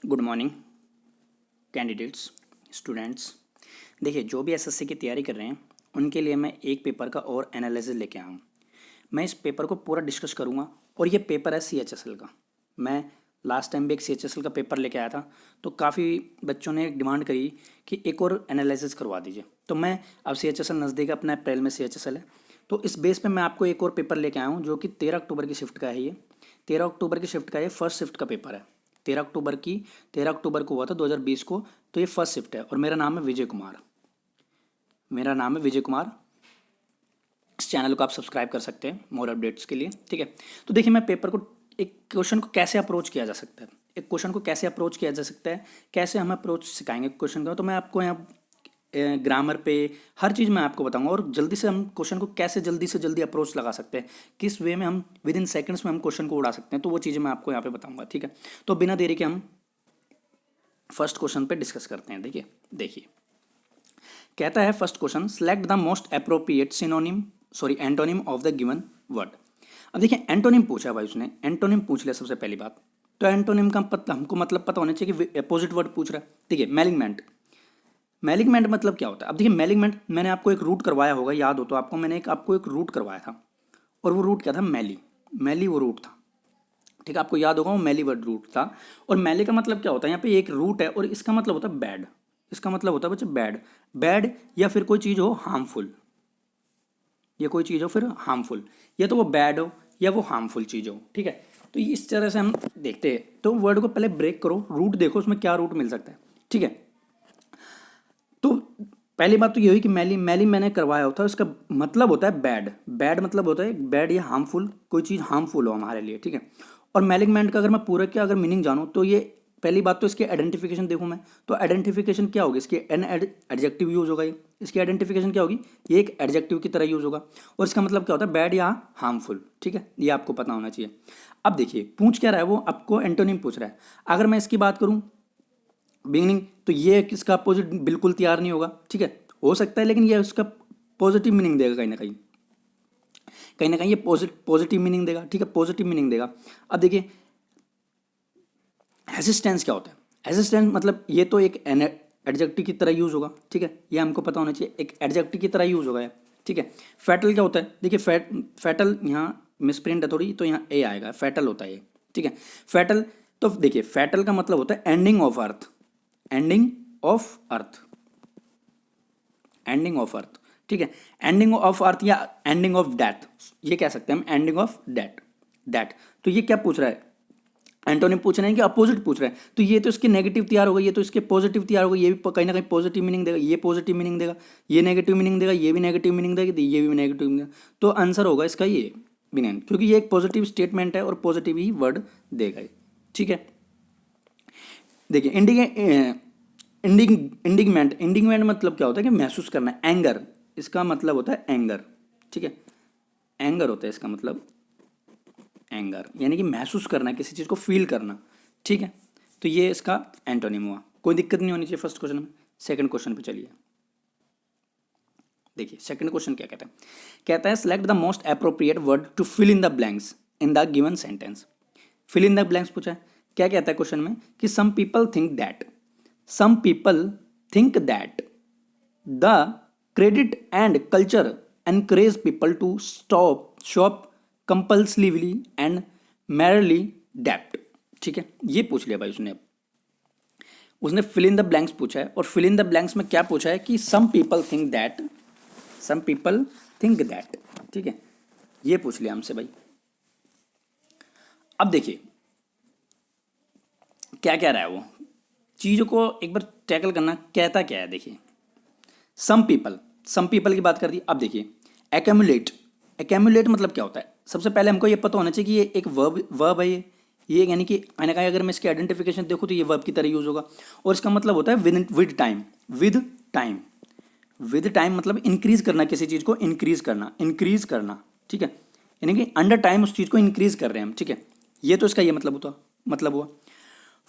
Good morning candidates, students. देखिए, जो भी एसएससी की तैयारी कर रहे हैं उनके लिए मैं एक पेपर का और एनालिसिस लेके आया हूँ। मैं इस पेपर को पूरा डिस्कस करूँगा और ये पेपर है सीएचएसएल का। मैं लास्ट टाइम भी एक सीएचएसएल का पेपर लेके आया था, तो काफ़ी बच्चों ने डिमांड करी कि एक और एनालिसिस करवा दीजिए। तो मैं अब सीएचएसएल नज़दीक है, अपना अप्रैल में सीएचएसएल है, तो इस बेस पे मैं आपको एक और पेपर लेके आया हूँ जो कि 13 अक्टूबर की शिफ्ट का है। ये 13 अक्टूबर की शिफ्ट का ये फर्स्ट शिफ्ट का पेपर है। 13 अक्टूबर को हुआ था 2020 को। तो ये फर्स्ट शिफ्ट है और मेरा नाम है विजय कुमार। इस चैनल को आप सब्सक्राइब कर सकते हैं मोर अपडेट्स के लिए, ठीक है। तो देखिए, मैं पेपर को एक क्वेश्चन को कैसे अप्रोच किया जा सकता है, कैसे हम अप्रोच सिखाएंगे क्वेश्चन का। तो मैं आपको यहाँ ग्रामर पे हर चीज़ मैं आपको बताऊंगा और जल्दी से हम क्वेश्चन को कैसे जल्दी से जल्दी अप्रोच लगा सकते हैं, किस वे में हम विद इन सेकंड्स में हम क्वेश्चन को उड़ा सकते हैं, तो वो चीज़ें मैं आपको यहाँ पे बताऊंगा, ठीक है। तो बिना देरी के हम फर्स्ट क्वेश्चन पे डिस्कस करते हैं। देखिए कहता है first question, select the most appropriate antonym of the given word. अब देखिए, एंटोनिम पूछा है भाई, उसने एंटोनिम पूछ लिया सबसे पहली बात। तो एंटोनिम का हमको मतलब पता होना चाहिए कि अपोजिट वर्ड पूछ रहा है। देखिए, मैलिग्मेंट मतलब क्या होता है। अब देखिए, मैलिग्मेंट मैंने आपको एक रूट करवाया होगा, याद हो तो आपको, मैंने आपको एक रूट करवाया था और वो रूट क्या था, मैली वो रूट था, ठीक है। आपको याद होगा वो मैली वर्ड रूट था। और मैली का मतलब क्या होता है, यहाँ पे एक रूट है और इसका मतलब होता है बैड। इसका मतलब होता है बच्चे बैड या फिर कोई चीज़ हो हार्मफुल, या तो वो बैड हो या वो हार्मफुल चीज़ हो, ठीक है। तो इस तरह से हम देखते हैं। तो वर्ड को पहले ब्रेक करो, रूट देखो उसमें क्या रूट मिल सकता है, ठीक है। तो पहली बात तो ये हुई कि मैली मैंने करवाया होता है, उसका मतलब होता है बैड मतलब होता है बैड या हार्मफुल, कोई चीज़ हार्मफुल हो हमारे लिए, ठीक है। और मैलिग्मेंट का अगर मैं पूरा क्या अगर मीनिंग जानूँ तो ये पहली बात तो इसकी आइडेंटिफिकेशन देखूँ मैं, तो आइडेंटिफिकेशन क्या होगी, इसकी एन एडजेक्टिव यूज होगा। ये इसकी आइडेंटिफिकेशन क्या होगी, ये एक एडजेक्टिव की तरह यूज होगा। और इसका मतलब क्या होता है, बैड या हार्मफुल, ठीक है। ये आपको पता होना चाहिए। अब देखिए, पूछ क्या रहा है वो, आपको एंटोनिम पूछ रहा है। अगर मैं इसकी बात करूँ बिगिनिंग, तो ये किसका अपोजिट बिल्कुल तैयार नहीं होगा, ठीक है। हो सकता है लेकिन ये उसका पॉजिटिव मीनिंग देगा, कहीं ना कहीं ये पॉजिटिव मीनिंग देगा, ठीक है, पॉजिटिव मीनिंग देगा। अब देखिए, हेसिस्टेंस क्या होता है। हेसिस्टेंस मतलब ये तो एक एडजेक्टिव की तरह यूज होगा, ठीक है। ये हमको पता होना चाहिए, एक एडजेक्टिव की तरह यूज होगा, ठीक है। फैटल क्या होता है, देखिए फैटल यहाँ मिसप्रिंट है थोड़ी, तो यहाँ ए आएगा, फैटल होता है ये, ठीक है। फैटल, तो देखिए फैटल का मतलब होता है ending of earth, ending of earth, ठीक है। एंडिंग ऑफ अर्थ या एंडिंग ऑफ डेथ, ये कह सकते हैं हम, एंडिंग ऑफ डेथ। तो ये क्या पूछ रहा है, एंटोनिम पूछ रहे हैं कि अपोजिट पूछ रहे हैं। तो ये तो इसके नेगेटिव तैयार होगा, ये तो इसके पॉजिटिव तैयार होगा। ये भी कहीं ना कहीं पॉजिटिव मीनिंग देगा, ये पॉजिटिव मीनिंग देगा, ये नेगेटिव मीनिंग देगा, ये भी नेगेटिव मीनिंग देगा, ये भी नेगेटिव मीनिंग देगा। तो आंसर होगा इसका ये बिनेन, क्योंकि ये एक पॉजिटिव स्टेटमेंट है और पॉजिटिव ही वर्ड देगा, ठीक है। देखिए, इंडिगमेंट मतलब क्या होता है कि महसूस करना। एंगर, इसका मतलब होता है एंगर, ठीक है। एंगर होता है इसका मतलब, एंगर यानी कि महसूस करना, किसी चीज़ को फील करना, ठीक है। तो ये इसका एंटोनिम हुआ। कोई दिक्कत नहीं होनी चाहिए फर्स्ट क्वेश्चन में। सेकंड क्वेश्चन पे चलिए। देखिए सेकंड क्वेश्चन क्या कहता है select the most appropriate word to fill in the blanks in the given sentence. Fill in the blanks पूछा है। क्या कहता है क्वेश्चन में कि some people think that the credit and culture encourage people to shop compulsively and merely डेप्ट, ठीक है। ये पूछ लिया भाई उसने फिल इन द ब्लैंक्स पूछा है। और फिल इन द ब्लैंक्स में क्या पूछा है कि सम पीपल थिंक दैट, ठीक है। ये पूछ लिया हमसे भाई। अब देखिए क्या कह रहा है वो, चीज़ों को एक बार टैकल करना, कहता क्या है। देखिए, सम पीपल की बात कर दी। अब देखिए, एक्यूमुलेट मतलब क्या होता है। सबसे पहले हमको ये पता होना चाहिए कि ये एक वर्ब है। ये यानी कि अगर मैं इसकी आइडेंटिफिकेशन देखूँ तो ये वर्ब की तरह यूज होगा। और इसका मतलब होता है विद टाइम मतलब इंक्रीज करना, किसी चीज़ को इंक्रीज करना, ठीक है। यानी कि अंडर टाइम उस चीज़ को इंक्रीज कर रहे हैं हम, ठीक है। ये तो इसका ये मतलब हुआ।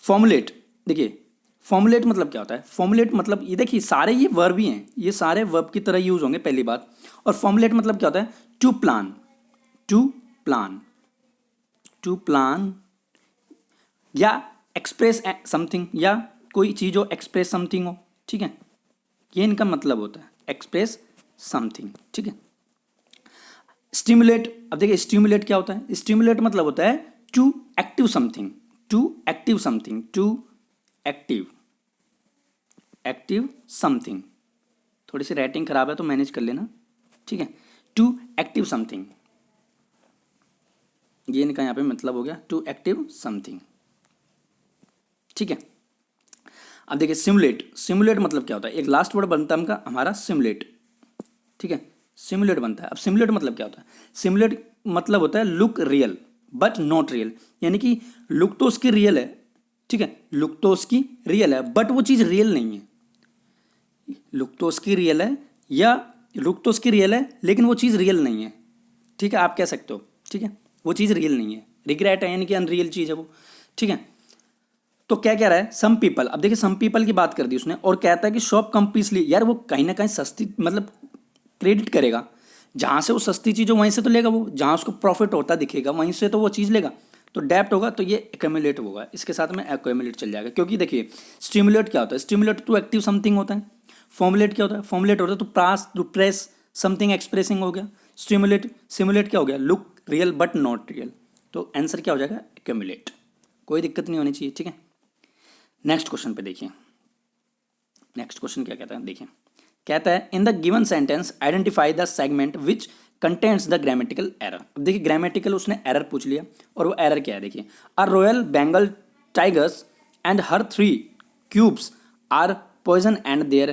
फॉर्मुलेट, देखिए फॉर्मुलेट मतलब क्या होता है। फॉर्मुलेट मतलब ये देखिए, सारे ये वर्ब ही हैं, ये सारे वर्ब की तरह यूज होंगे पहली बात। और फॉर्मुलेट मतलब क्या होता है, टू प्लान या एक्सप्रेस समथिंग, या कोई चीज़ हो एक्सप्रेस समथिंग हो, ठीक है, ये इनका मतलब होता है एक्सप्रेस समथिंग, ठीक है। स्टिमुलेट, अब देखिए स्टिमुलेट क्या होता है, स्टिमुलेट मतलब होता है to active something, to active something, to active, active something, थोड़ी सी राइटिंग खराब है तो मैनेज कर लेना, ठीक है। टू एक्टिव समथिंग, ये इनका यहाँ पे मतलब हो गया टू एक्टिव समथिंग, ठीक है। अब देखिए सिमुलेट, सिमुलेट मतलब क्या होता है, एक लास्ट वर्ड बनता है हमका हमारा सिमुलेट, ठीक है, सिमुलेट बनता है। अब सिमुलेट मतलब क्या होता है, सिमुलेट मतलब होता है look real but not real, यानी कि लुक तो उसकी रियल है, ठीक है, लुक तो उसकी रियल है बट वो चीज़ रियल नहीं है, लुक तो उसकी रियल है, या लुक तो उसकी रियल है लेकिन वो चीज़ रियल नहीं है, ठीक है, आप कह सकते हो, ठीक है, वो चीज़ रियल नहीं है, रिग्रेट है यानी कि अनरियल चीज़ है वो, ठीक है। तो क्या कह रहा है, सम पीपल, अब देखिए सम पीपल की बात कर दी उसने, और कहता है कि शॉप कंपनीज, यार वो कहीं ना कहीं सस्ती मतलब क्रेडिट करेगा, जहाँ से वो सस्ती चीज़ हो वहीं से तो लेगा, वो जहाँ उसको प्रॉफिट होता दिखेगा वहीं से तो वो चीज़ लेगा, तो डेप्ट होगा, तो ये एक्यूमुलेट होगा, इसके साथ में एक्यूमुलेट चल जाएगा, क्योंकि देखिए स्टिमुलेट क्या होता है, स्टिमुलेट टू एक्टिव समथिंग होता है, फॉर्मुलेट क्या होता है, फॉर्मुलेट होता है टू प्रेस समथिंग एक्सप्रेसिंग हो गया, स्टिमुलेट, सिमुलेट क्या हो गया, look real but not real, तो आंसर क्या हो जाएगा एक्यूमुलेट, कोई दिक्कत नहीं होनी चाहिए, ठीक है। नेक्स्ट क्वेश्चन पे देखिए, नेक्स्ट क्वेश्चन क्या कहता है, देखिए कहता है इन the given sentence identify the segment which contains the grammatical error. अब देखिए ग्रामेटिकल उसने एरर पूछ लिया, और वो एरर क्या है, देखिए a royal Bengal tigers and her 3 cubs are poison and their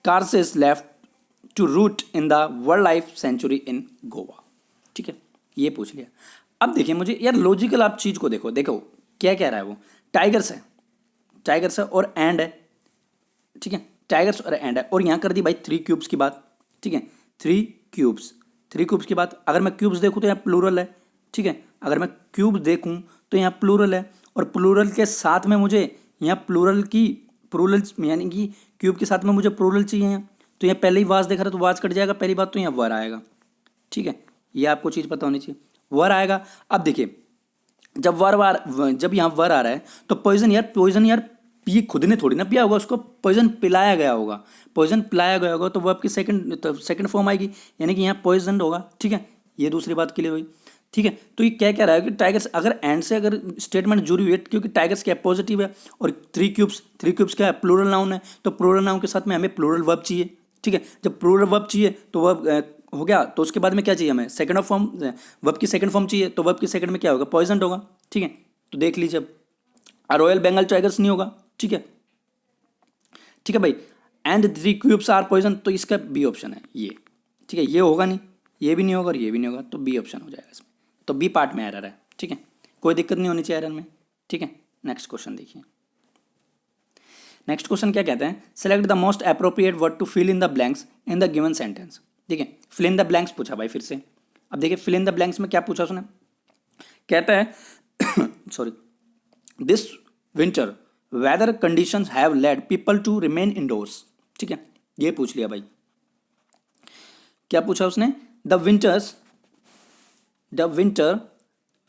carcasses left to rot in the wildlife sanctuary in Goa, ठीक है, ये पूछ लिया। अब देखिए मुझे यार लॉजिकल आप चीज़ को देखो, देखो क्या कह रहा है वो, टाइगर्स है, टाइगर्स है और एंड है, ठीक है, टाइगर्स और एंड है, और यहाँ कर दी भाई 3 क्यूब्स की बात, ठीक है, 3 क्यूब्स, 3 क्यूब्स की बात, अगर मैं क्यूब्स देखूँ तो यहाँ प्लूरल है, ठीक है, अगर मैं क्यूब देखूँ तो यहाँ प्लूरल है, और प्लूरल के साथ में मुझे यहाँ प्लूरल यानी कि क्यूब के साथ में मुझे प्लूरल चाहिए यहाँ, तो यहाँ पहले ही वाज देख रहा तो वाज कट जाएगा, पहली बात तो यहाँ वर आएगा, ठीक है, ये आपको चीज़ पता होनी चाहिए, वर आएगा। अब देखिए जब यहाँ वर आ रहा है तो पॉइजन यार ये खुद ने थोड़ी ना पिया होगा, उसको पॉइजन पिलाया गया होगा, पॉइजन पिलाया गया होगा तो वो आपकी सेकंड फॉर्म आएगी, यानी कि यहाँ पॉइजन होगा, ठीक है, ये दूसरी बात क्लियर हुई, ठीक है। तो ये क्या कह रहा है कि टाइगर्स, अगर एंड से अगर स्टेटमेंट जुड़ी हुई है, क्योंकि टाइगर्स क्या पॉजिटिव है, और 3 क्यूब्स क्या है, प्लूरल नाउन है, तो प्लूरल नाउन के साथ में हमें प्लूरल वर्ब चाहिए, ठीक है, जब प्लूरल वर्ब चाहिए तो वर्ब हो गया, तो उसके बाद में क्या चाहिए हमें, सेकंड ऑफ फॉर्म, वर्ब की सेकंड फॉर्म चाहिए, तो वर्ब की सेकंड में क्या होगा, पॉइजन होगा, ठीक है। तो देख लीजिए अब रॉयल बंगाल टाइगर्स नहीं होगा, ठीक है, ठीक है भाई, एंड 3 क्यूब्स आर पॉइजन, तो इसका बी ऑप्शन है ये, ठीक है, ये होगा नहीं, ये भी नहीं होगा और ये भी नहीं होगा, तो बी ऑप्शन हो जाएगा इसमें, तो बी पार्ट में एरर है, ठीक है, कोई दिक्कत नहीं होनी चाहिए एरर में, ठीक है। नेक्स्ट क्वेश्चन देखिए, नेक्स्ट क्वेश्चन क्या कहते हैं, select the most appropriate word to fill in the blanks in the given sentence, ठीक है, फिल इन द ब्लैंक्स पूछा भाई फिर से। अब देखिए फिल इन द ब्लैंक्स में क्या पूछा उसने, कहता है sorry, this winter weather conditions have led people to remain indoors, ठीक है, ये पूछ लिया भाई, क्या पूछा उसने, the winter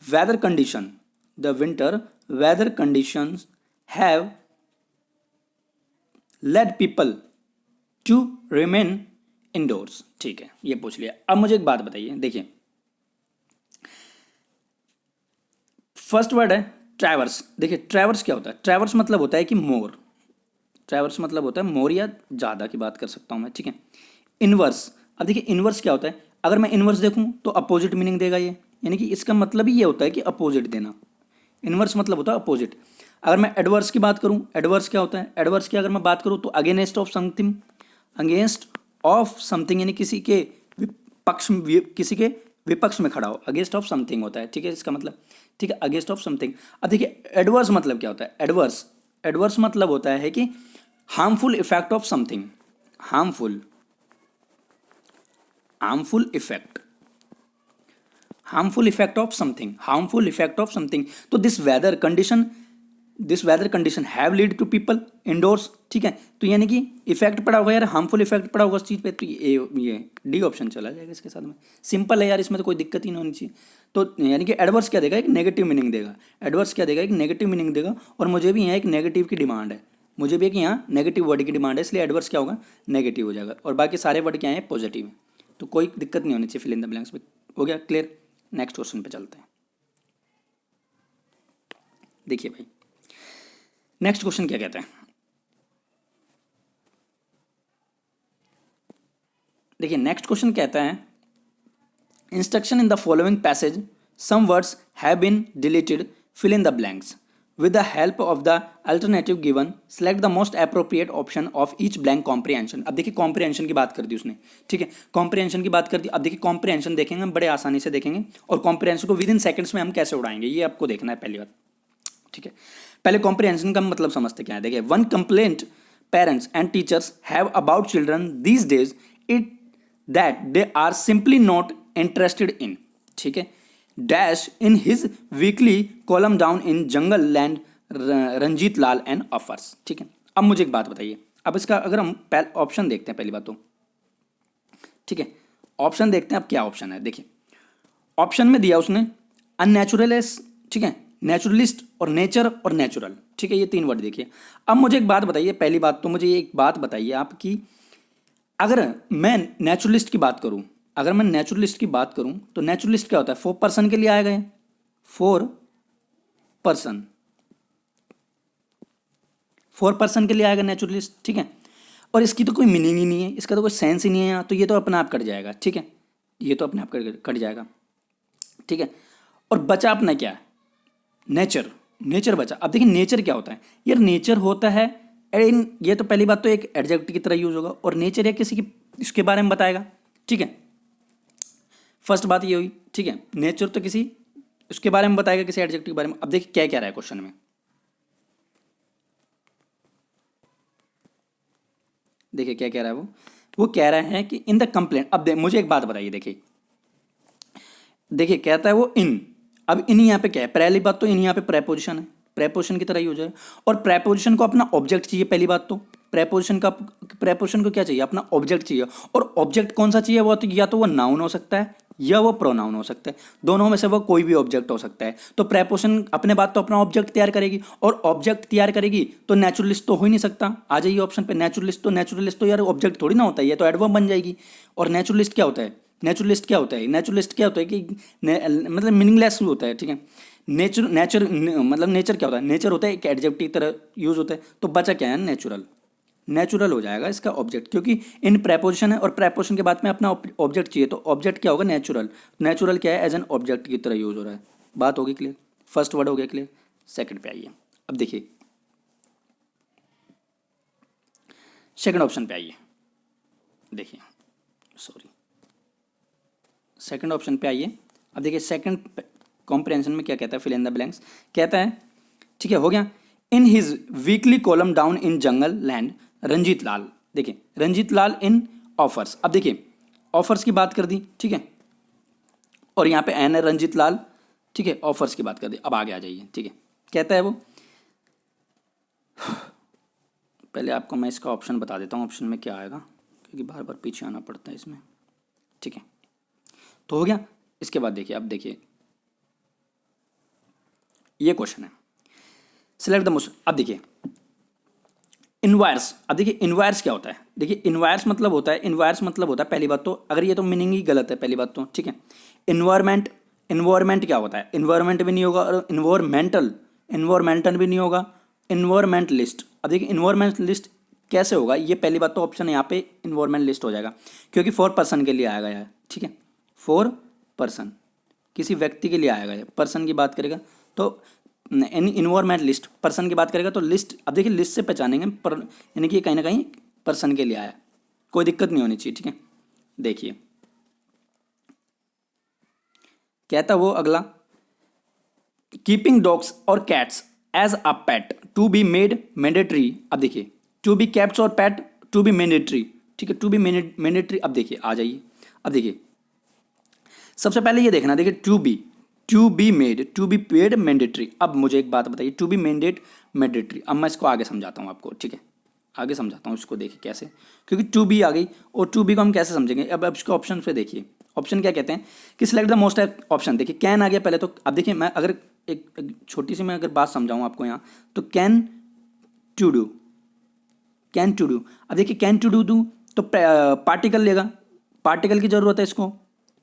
weather condition, the winter weather conditions have led people to remain indoors, ठीक है, ये पूछ लिया। अब मुझे एक बात बताइए, देखिए फर्स्ट वर्ड है ट्रैवर्स, देखिए ट्रैवर्स क्या होता है, ट्रैवर्स मतलब होता है कि मोर, ट्रैवर्स मतलब होता है मोर या ज़्यादा की बात कर सकता हूँ मैं, ठीक है। इनवर्स, अब देखिए इनवर्स क्या होता है, अगर मैं इनवर्स देखूँ तो अपोजिट मीनिंग देगा ये, यानी कि इसका मतलब ही ये होता है कि अपोजिट देना, इनवर्स मतलब होता है अपोजिट। अगर मैं एडवर्स की बात करूँ, एडवर्स क्या होता है, एडवर्स की अगर मैं बात करूँ तो against of something, against of something यानी किसी के किसी के विपक्ष में खड़ा हो, अगेंस्ट ऑफ समथिंग होता है, ठीक है, इसका मतलब, ठीक है, अगेंस्ट ऑफ समथिंग। अब देखिए एडवर्स मतलब क्या होता है, एडवर्स, एडवर्स मतलब होता है कि harmful effect of something, harmful, harmful effect, harmful effect of something, harmful effect of something. तो this weather condition this weather condition have lead to people indoors, ठीक है, तो यानी कि इफेक्ट पड़ा होगा यार, हार्मफुल इफेक्ट पड़ा होगा उस चीज़ पे, तो ये डी ऑप्शन चला जाएगा इसके साथ में। सिंपल है यार, इसमें तो कोई दिक्कत ही नहीं होनी चाहिए। तो यानी कि एडवर्स क्या देगा, एक नेगेटिव मीनिंग देगा, एडवर्स क्या देगा, एक नेगेटिव मीनिंग देगा, और मुझे भी यहाँ एक नेगेटिव की डिमांड है, मुझे भी एक यहाँ नेगेटिव वर्ड की डिमांड है, इसलिए एडवर्स क्या होगा, नेगेटिव हो जाएगा, और बाकी सारे वर्ड क्या है, पॉजिटिव है, तो कोई दिक्कत नहीं होनी चाहिए फिल इन द ब्लैंक्स में। हो गया क्लियर। नेक्स्ट क्वेश्चन पे चलते हैं। देखिए भाई नेक्स्ट क्वेश्चन क्या कहते हैं, देखिए नेक्स्ट क्वेश्चन कहता है instruction in the following passage some words have been deleted, fill in the blanks with the help of the alternative given, select the most appropriate option of each blank comprehension. अब देखिए comprehension की बात कर दी उसने, ठीक है, comprehension की बात कर दी। अब देखिए कॉम्प्रिहेंशन देखेंगे हम बड़े आसानी से देखेंगे, और कॉम्प्रिहेंशन को विद इन सेकंड्स में हम कैसे उड़ाएंगे ये आपको देखना है पहली बात, ठीक है। पहले कॉम्प्रिहेंशन का मतलब समझते क्या है। देखिए one complaint parents and teachers have about children these days it that they are simply not interested in, ठीक है, dash in his weekly column down in jungle land Ranjit Lal and offers, ठीक है। अब मुझे एक बात बताइए, अब इसका अगर हम ऑप्शन देखते हैं पहली बात तो, ठीक है, ऑप्शन देखते हैं अब क्या ऑप्शन है। देखिए ऑप्शन में दिया उसने अननेचुरलिस्ट, ठीक है, नेचुरलिस्ट और नेचर और नेचुरल, ठीक है, ये तीन वर्ड देखिए। अब मुझे एक बात बताइए, पहली बात तो मुझे एक बात बताइए आपकी, अगर मैं नेचुरलिस्ट की बात करूं, अगर मैं नेचुरलिस्ट की बात करूं तो नेचुरलिस्ट क्या होता है, 4 पर्सन के लिए आएगा, 4 पर्सन, 4 पर्सन के लिए आएगा नेचुरलिस्ट, ठीक है, और इसकी तो कोई मीनिंग ही नहीं है, इसका तो कोई सेंस ही नहीं है यहाँ, तो ये तो अपने आप कट जाएगा, ठीक है, ये तो अपने आप कट जाएगा, ठीक है। और बचा अपना क्या है, नेचर, नेचर बचा। अब देखिए नेचर क्या होता है यार, नेचर होता है ये तो पहली बात तो एक एडजेक्टिव की तरह यूज होगा, और नेचर या किसी की इसके बारे में बताएगा, ठीक है, फर्स्ट बात ये हुई, ठीक है, नेचर तो किसी उसके बारे में बताएगा, किसी एडजेक्टिव के बारे में। अब देखिए क्या कह रहा है क्वेश्चन में, देखिए क्या कह रहा है वो कह रहा है कि इन द कंप्लेंट। अब मुझे एक बात बताइए, देखिए देखिए कहता है वो इन, अब इन यहाँ पे क्या है, पहली बात तो इन यहाँ पे प्रेपोजिशन है, प्रेपोजिशन की तरह यूज है, और प्रेपोजिशन को अपना ऑब्जेक्ट चाहिए पहली बात तो, प्रेपोजिशन को क्या चाहिए, अपना ऑब्जेक्ट चाहिए, और ऑब्जेक्ट कौन सा चाहिए, वो तो या तो वो नाउन हो सकता है या वो प्रोनाउन हो सकता है, दोनों में से वो कोई भी ऑब्जेक्ट हो सकता है। तो प्रेपोजिशन अपने बात तो अपना ऑब्जेक्ट तैयार करेगी, और ऑब्जेक्ट तैयार करेगी तो नेचुरलिस्ट तो हो ही नहीं सकता। आ जाइए ऑप्शन पे, नेचुरलिस्ट तो यार ऑब्जेक्ट थोड़ी ना होता है, ये तो एडवर्ब बन जाएगी। और नेचुरलिस्ट क्या होता है, नेचुरलिस्ट क्या होता है, नेचुरलिस्ट क्या होता है कि मतलब मीनिंगलेस होता है, ठीक है। नेचर मतलब नेचर क्या होता है, नेचर होता है एक एडजेक्टिव की तरह यूज होता है, तो बचा क्या है, नेचुरल, नेचुरल हो जाएगा इसका ऑब्जेक्ट, क्योंकि इन प्रेपोजिशन है और प्रेपोजिशन के बाद में अपना ऑब्जेक्ट चाहिए, तो ऑब्जेक्ट क्या होगा, नेचुरल। नेचुरल क्या है, एज एन ऑब्जेक्ट की तरह यूज हो रहा है। बात होगी क्लियर, फर्स्ट वर्ड हो गया क्लियर। सेकंड पे आइए, अब देखिए सेकंड ऑप्शन पे आइए, देखिए सॉरी सेकंड ऑप्शन पे आइए। अब देखिए सेकंड कॉम्प्रिहेंशन में क्या कहता है, फिल इन द ब्लैंक्स कहता है, ठीक है, हो गया, in his weekly column down in jungle land Ranjit Lal, देखिए रंजीत लाल इन ऑफर्स। अब देखिए ऑफर्स की बात कर दी, ठीक है, और यहाँ पे एन है रंजीत लाल, ठीक है, ऑफर्स की बात कर दी। अब आगे आ जाइए, ठीक है, कहता है वो, पहले आपको मैं इसका ऑप्शन बता देता हूँ, ऑप्शन में क्या आएगा, क्योंकि बार बार पीछे आना पड़ता है इसमें, ठीक है, तो हो गया। इसके बाद देखिए, अब देखिए ये क्वेश्चन है, सिलेक्ट द मोस्ट। अब देखिए इनवायर्स, अब देखिए इनवायर्स क्या होता है, देखिए इनवायर्स मतलब होता है, इनवायर्स मतलब होता है पहली बात तो, अगर ये तो मीनिंग ही गलत है पहली बात तो, ठीक है। इन्वायरमेंट, इन्वायरमेंट क्या होता है, इन्वायरमेंट भी नहीं होगा, और इन्वायरमेंटल भी नहीं होगा, इन्वायरमेंटलिस्ट। अब देखिए इन्वायरमेंटलिस्ट कैसे होगा, ये पहली बात तो ऑप्शन यहाँ पे इन्वायरमेंटलिस्ट हो जाएगा, क्योंकि 4 पर्सन के लिए आएगा यार, ठीक है, 4 पर्सन किसी व्यक्ति के लिए आएगा, पर्सन की बात करेगा तो इन्वायरमेंटलिस्ट, पर्सन की बात करेगा तो लिस्ट। अब देखिए लिस्ट से पहचानेंगे पर, यानी कि कहीं ना कहीं पर्सन के लिए आया, कोई दिक्कत नहीं होनी चाहिए, ठीक है। देखिए कहता वो अगला, कीपिंग डॉग्स और cats as a pet to be made mandatory. अब देखिए टू बी कैट्स और पेट टू बी मैंडेटरी, ठीक है, टू बी मैंडेटरी। अब देखिए आ जाइए, अब देखिए सबसे पहले ये देखना, देखिए to be made, to be paid mandatory. अब मुझे एक बात बताइए, टू बी मेंडेट मैंडेटरी, अब मैं इसको आगे समझाता हूँ आपको, ठीक है, आगे समझाता हूँ इसको, देखिए कैसे, क्योंकि टू बी आ गई और टू बी को हम कैसे समझेंगे। अब इसको ऑप्शन पे देखिए, ऑप्शन क्या कहते हैं कि सिलेक्ट द मोस्ट ऑप्शन। देखिए कैन आ गया पहले तो, अब देखिए मैं अगर एक छोटी सी मैं अगर बात समझाऊँ आपको यहाँ, तो can to do, can to do, अब देखिए कैन टू डू तो पार्टिकल लेगा, पार्टिकल की जरूरत है इसको,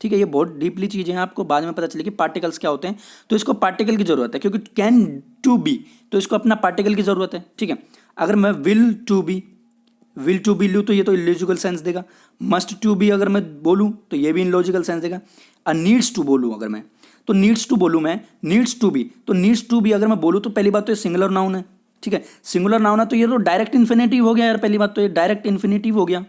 ठीक है, ये बहुत डीपली चीज़ है, आपको बाद में पता चलेगी पार्टिकल्स क्या होते हैं, तो इसको पार्टिकल की जरूरत है, क्योंकि कैन टू बी तो इसको अपना पार्टिकल की जरूरत है, ठीक है। अगर मैं विल टू बी लूँ तो ये तो इलॉजिकल सेंस देगा, मस्ट टू बी अगर मैं बोलूँ तो ये भी इलॉजिकल सेंस देगा, और नीड्स टू बोलूँ अगर मैं, तो नीड्स टू बोलूँ मैं, नीड्स टू बी, तो नीड्स टू बी अगर मैं बोलूँ तो पहली बात तो ये सिंगुलर नाउन है, ठीक है, सिंगुलर नाउन है तो ये तो डायरेक्ट इन्फिनेटिव हो गया यार, पहली बात तो ये डायरेक्ट इन्फिनेटिव हो गया,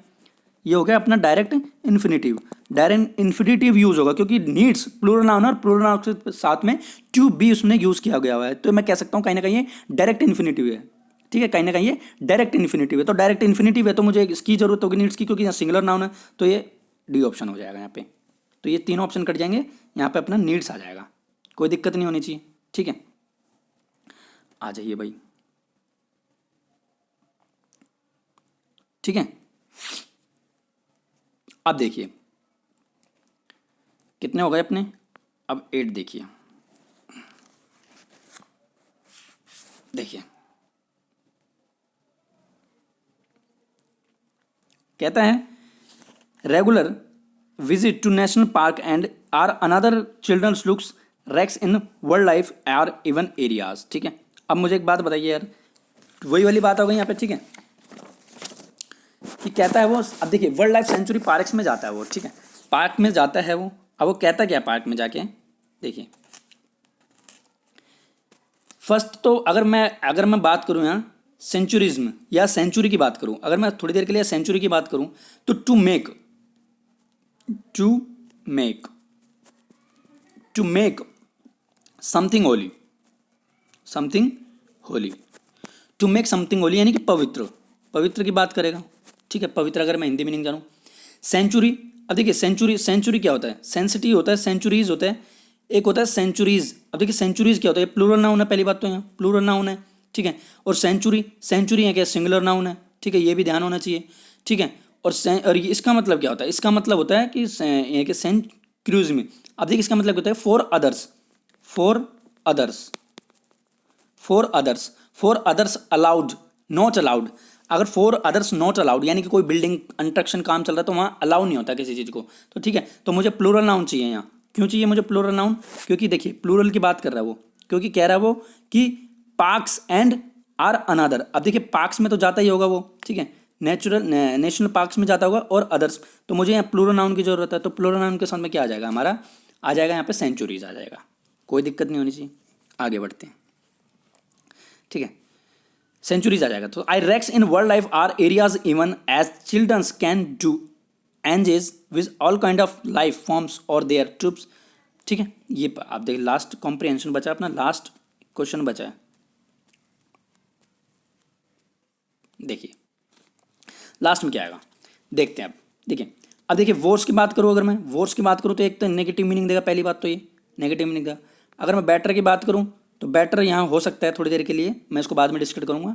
ये हो गया अपना direct infinitive, direct infinitive use होगा, क्योंकि नीड्स प्लूरल नाउन और प्लूरल नाउन के साथ में टू बी उसमें यूज किया गया हुआ है, तो मैं कह सकता हूँ कहीं ना कहीं ये डायरेक्ट इन्फिनेटिव है, ठीक है, कहीं ना कहीं ये डायरेक्ट इन्फिनेटिव है, तो डायरेक्ट इन्फिनेटिव है तो मुझे इसकी जरूरत होगी नीड्स की, क्योंकि यहाँ सिंगुलर नाउन है, तो ये डी ऑप्शन हो जाएगा यहाँ पे, तो ये तीन ऑप्शन कट जाएंगे, यहाँ पे अपना नीड्स आ जाएगा, कोई दिक्कत नहीं होनी चाहिए, ठीक है। आ जाइए भाई, ठीक है, अब देखिए कितने हो गए अपने, अब 8 देखिए, देखिए कहता है regular visit to national park and are another children's looks rex in world life are even areas, ठीक है। अब मुझे एक बात बताइए यार, वही वाली बात हो गई यहाँ पे, ठीक है, कि कहता है वो, अब देखिए वर्ल्ड लाइफ सेंचुरी पार्क्स में जाता है वो, ठीक है, पार्क में जाता है वो, अब वो कहता क्या पार्क में जाके, देखिए फर्स्ट तो अगर मैं बात करूं यहाँ सेंचुरिज्म या सेंचुरी की बात करूं, अगर मैं थोड़ी देर के लिए सेंचुरी की बात करूं, तो to make something holy, something holy, to make something holy यानी कि पवित्र, पवित्र की बात करेगा, ठीक है, पवित्र अगर मैं हिंदी मीनिंग जानूं। सेंचुरी, अब देखिए सेंचुरी क्या होता है, सेंसिटिव होता है, सेंचुरीज होता है, एक होता है सेंचुरीज। अब देखिए सेंचुरीज क्या होता है, प्लूरल नाउन है, पहली बात तो यहाँ प्लूरल नाउन है, ठीक है, और सेंचुरी है क्या, सिंगुलर नाउन है, ठीक है, ये भी ध्यान होना चाहिए, ठीक है, और इसका मतलब क्या होता है, इसका मतलब होता है कि सेंक्रूज में, अब देखिए इसका मतलब होता है for others, for others, for others allowed, not allowed, अगर फॉर अदर्स नॉट अलाउड यानी कि कोई बिल्डिंग कंस्ट्रक्शन काम चल रहा है तो वहाँ अलाउ नहीं होता किसी चीज़ को, तो ठीक है, तो मुझे प्लूरल नाउन चाहिए यहाँ, क्यों चाहिए मुझे प्लूरल नाउन, क्योंकि देखिए प्लूरल की बात कर रहा है वो, क्योंकि कह रहा है वो कि पार्क्स एंड आर अनदर, अब देखिए पार्क्स में तो जाता ही होगा वो, ठीक है, नेशनल पार्क्स में जाता होगा और अदर्स, तो मुझे यहाँ प्लूरल नाउन की जरूरत है, तो प्लूरल नाउन के साथ में क्या आ जाएगा हमारा, आ जाएगा यहाँ पे सेंचुरीज आ जाएगा, कोई दिक्कत नहीं होनी चाहिए, आगे बढ़ते हैं, ठीक है, सेंचुरीज आ जाएगा, तो I rex in world life are areas even as childrens can do engage with all kind of life forms और देयर ट्रूप्स, ठीक है, ये आप देखिए लास्ट कॉम्प्रिहेंशन बचा, अपना लास्ट क्वेश्चन बचा है, देखिए लास्ट में क्या आएगा, देखते हैं अब, देखिए अब देखिए वॉर्स की बात करूँ, अगर मैं वॉर्स की बात करूँ तो एक तो नेगेटिव मीनिंग देगा, पहली बात तो ये नेगेटिव मीनिंग देगा, अगर मैं बेटर की बात करूँ तो बेटर यहाँ हो सकता है थोड़ी देर के लिए, मैं इसको बाद में डिस्कस करूँगा,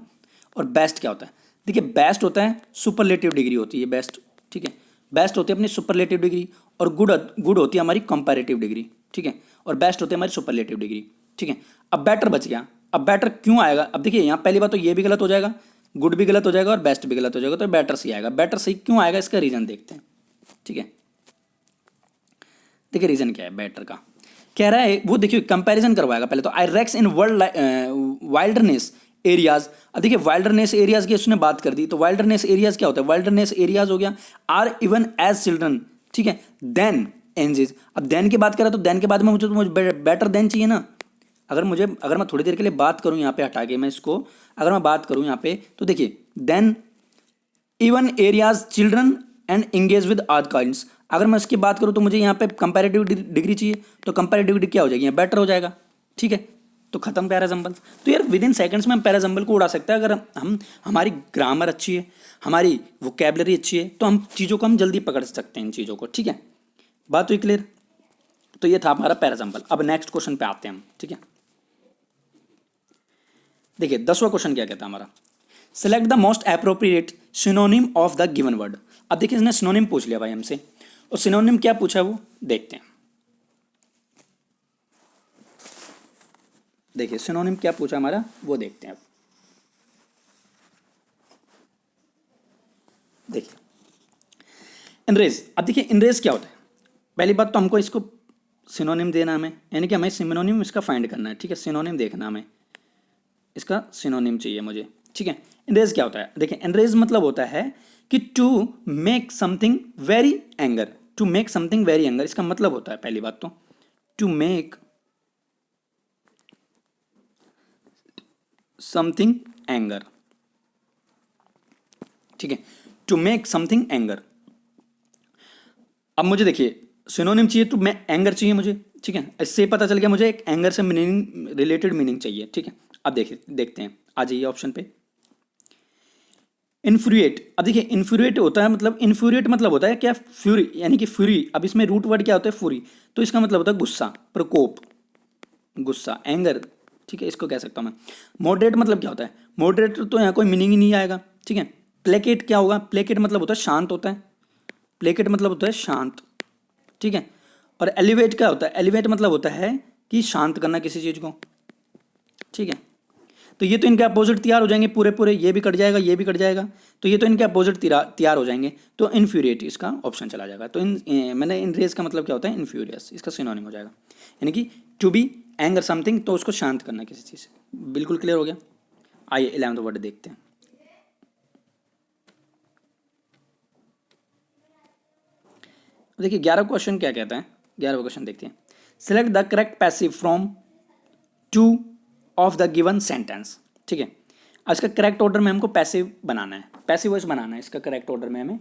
और बेस्ट क्या होता है, देखिए बेस्ट होता है सुपरलेटिव डिग्री होती है बेस्ट, ठीक है, बेस्ट होती है अपनी सुपरलेटिव डिग्री, और गुड होती है हमारी कंपैरेटिव डिग्री, ठीक है, और बेस्ट होती है हमारी सुपरलेटिव डिग्री, ठीक है। अब बेटर बच गया, अब बेटर क्यों आएगा, अब देखिए यहाँ पहली बात तो ये भी गलत हो जाएगा, गुड भी गलत हो जाएगा और बेस्ट भी गलत हो जाएगा, तो बेटर सही आएगा, बेटर सही क्यों आएगा इसका रीजन देखते हैं, ठीक है, देखिए रीजन क्या है बेटर का, कह रहा है वो देखिए कंपैरिजन करवाएगा पहले तो, I rex in wilderness areas, अब देखिए वाइल्डरनेस एरियाज की उसने बात कर दी, तो वाइल्डरनेस एरियाज क्या होता है, वाइल्डरनेस एरियाज हो गया आर इवन एज चिल्ड्रन, ठीक है, देन एंजेज, अब देन की बात करें तो देन के बाद में मुझे बेटर देन चाहिए ना, अगर मैं थोड़ी देर के लिए बात करूं यहाँ पे हटा के मैं इसको, अगर मैं बात करूं यहाँ पे तो देखिए then even areas children and engage with other kinds, अगर मैं इसकी बात करूं तो मुझे यहाँ पे कंपैरेटिव डिग्री चाहिए, तो कंपैरेटिव डिग्री क्या हो जाएगी, बेटर हो जाएगा, ठीक है, तो खत्म पैराजम्बल, तो यार विद इन सेकंड्स में हम पैराजम्बल को उड़ा सकते हैं, अगर हम हमारी ग्रामर अच्छी है, हमारी वोकेबलरी अच्छी है, तो हम चीज़ों को हम जल्दी पकड़ सकते हैं इन चीज़ों को, ठीक है, बात हुई क्लियर। तो ये था हमारा पैराजम्बल। अब नेक्स्ट क्वेश्चन पे आते हैं हम, ठीक है। देखिए 10वां क्वेश्चन क्या कहता है हमारा, select the most appropriate synonym of the given word. अब देखिए इसने सिनोनिम पूछ लिया भाई हमसे, और सिनोनिम क्या पूछा है वो देखते हैं। देखिए सिनोनिम क्या पूछा हमारा वो देखते हैं। अब देखिए इनरेज, अब देखिए इनरेज क्या होता है। पहली बात तो हमको इसको सिनोनिम देना हमें, यानी कि हमें सिनोनिम इसका फाइंड करना है, ठीक है। सिनोनिम देखना हमें, इसका सिनोनिम चाहिए मुझे, ठीक है। इनरेज क्या होता है, देखिए इनरेज मतलब होता है कि to make something very anger, to make something very anger, इसका मतलब होता है पहली बात तो टू मेक समथिंग एंगर, ठीक है, टू मेक समथिंग एंगर। अब मुझे देखिए सिनोनिम चाहिए तो मैं एंगर चाहिए मुझे, ठीक है। इससे पता चल गया मुझे एक एंगर से मीनिंग रिलेटेड मीनिंग चाहिए, ठीक है। अब देखिए देखते हैं, आ जाइए ऑप्शन पे। इन्फ्यूरिएट, अब देखिए इन्फ्यूरिएट होता है मतलब, इन्फ्यूरिएट मतलब होता है क्या, फ्यूरी, यानी कि फ्यूरी। अब इसमें रूट वर्ड क्या होता है फ्यूरी, तो इसका मतलब होता है गुस्सा, प्रकोप, गुस्सा, एंगर, ठीक है, इसको कह सकता हूँ मैं। मॉडरेट मतलब क्या होता है, मॉडरेट तो यहाँ कोई मीनिंग ही नहीं आएगा, ठीक है। प्लेकेट क्या होगा, प्लेकेट मतलब होता है शांत होता है, प्लेकेट मतलब होता है शांत, ठीक है। और एलिवेट क्या होता है, एलिवेट मतलब होता है कि शांत करना किसी चीज़ को, ठीक है। तो ये तो इनके अपोजिट तैयार हो जाएंगे पूरे पूरे, ये भी कट जाएगा ये भी कट जाएगा, तो ये तो इनके अपोजिट तैयार हो जाएंगे, तो इन्फ्यूरिएट इसका ऑप्शन चला जाएगा। तो मैंने इनरेज का मतलब क्या होता है, इन्फ्यूरियस, इसका सिनोनिम हो जाएगा, यानी कि टू बी एंगर समथिंग, तो उसको शांत करना किसी चीज़ से। बिल्कुल क्लियर हो गया। आइए 11वां वर्ड देखते हैं। देखिए 11वां क्वेश्चन क्या कहता है, 11वां क्वेश्चन देखते हैं। Select the correct passive from two of the given sentence, ठीक है। अब इसका करेक्ट ऑर्डर में हमको पैसिव बनाना है, पैसिव वॉइस बनाना है इसका करेक्ट ऑर्डर में हमें,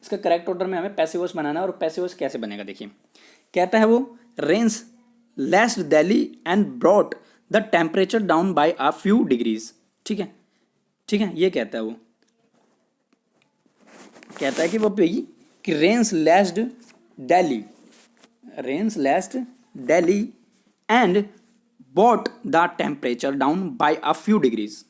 इसका करेक्ट ऑर्डर में हमें पैसिव वॉइस बनाना है। और पैसिव वॉइस कैसे बनेगा देखिए, कहता है वो rains lashed Delhi and brought the temperature down by a few degrees, ठीक है, ठीक है। ये कहता है वो, कहता है कि वो कि rains lashed Delhi, rains lashed Delhi and bought the temperature down by a few degrees,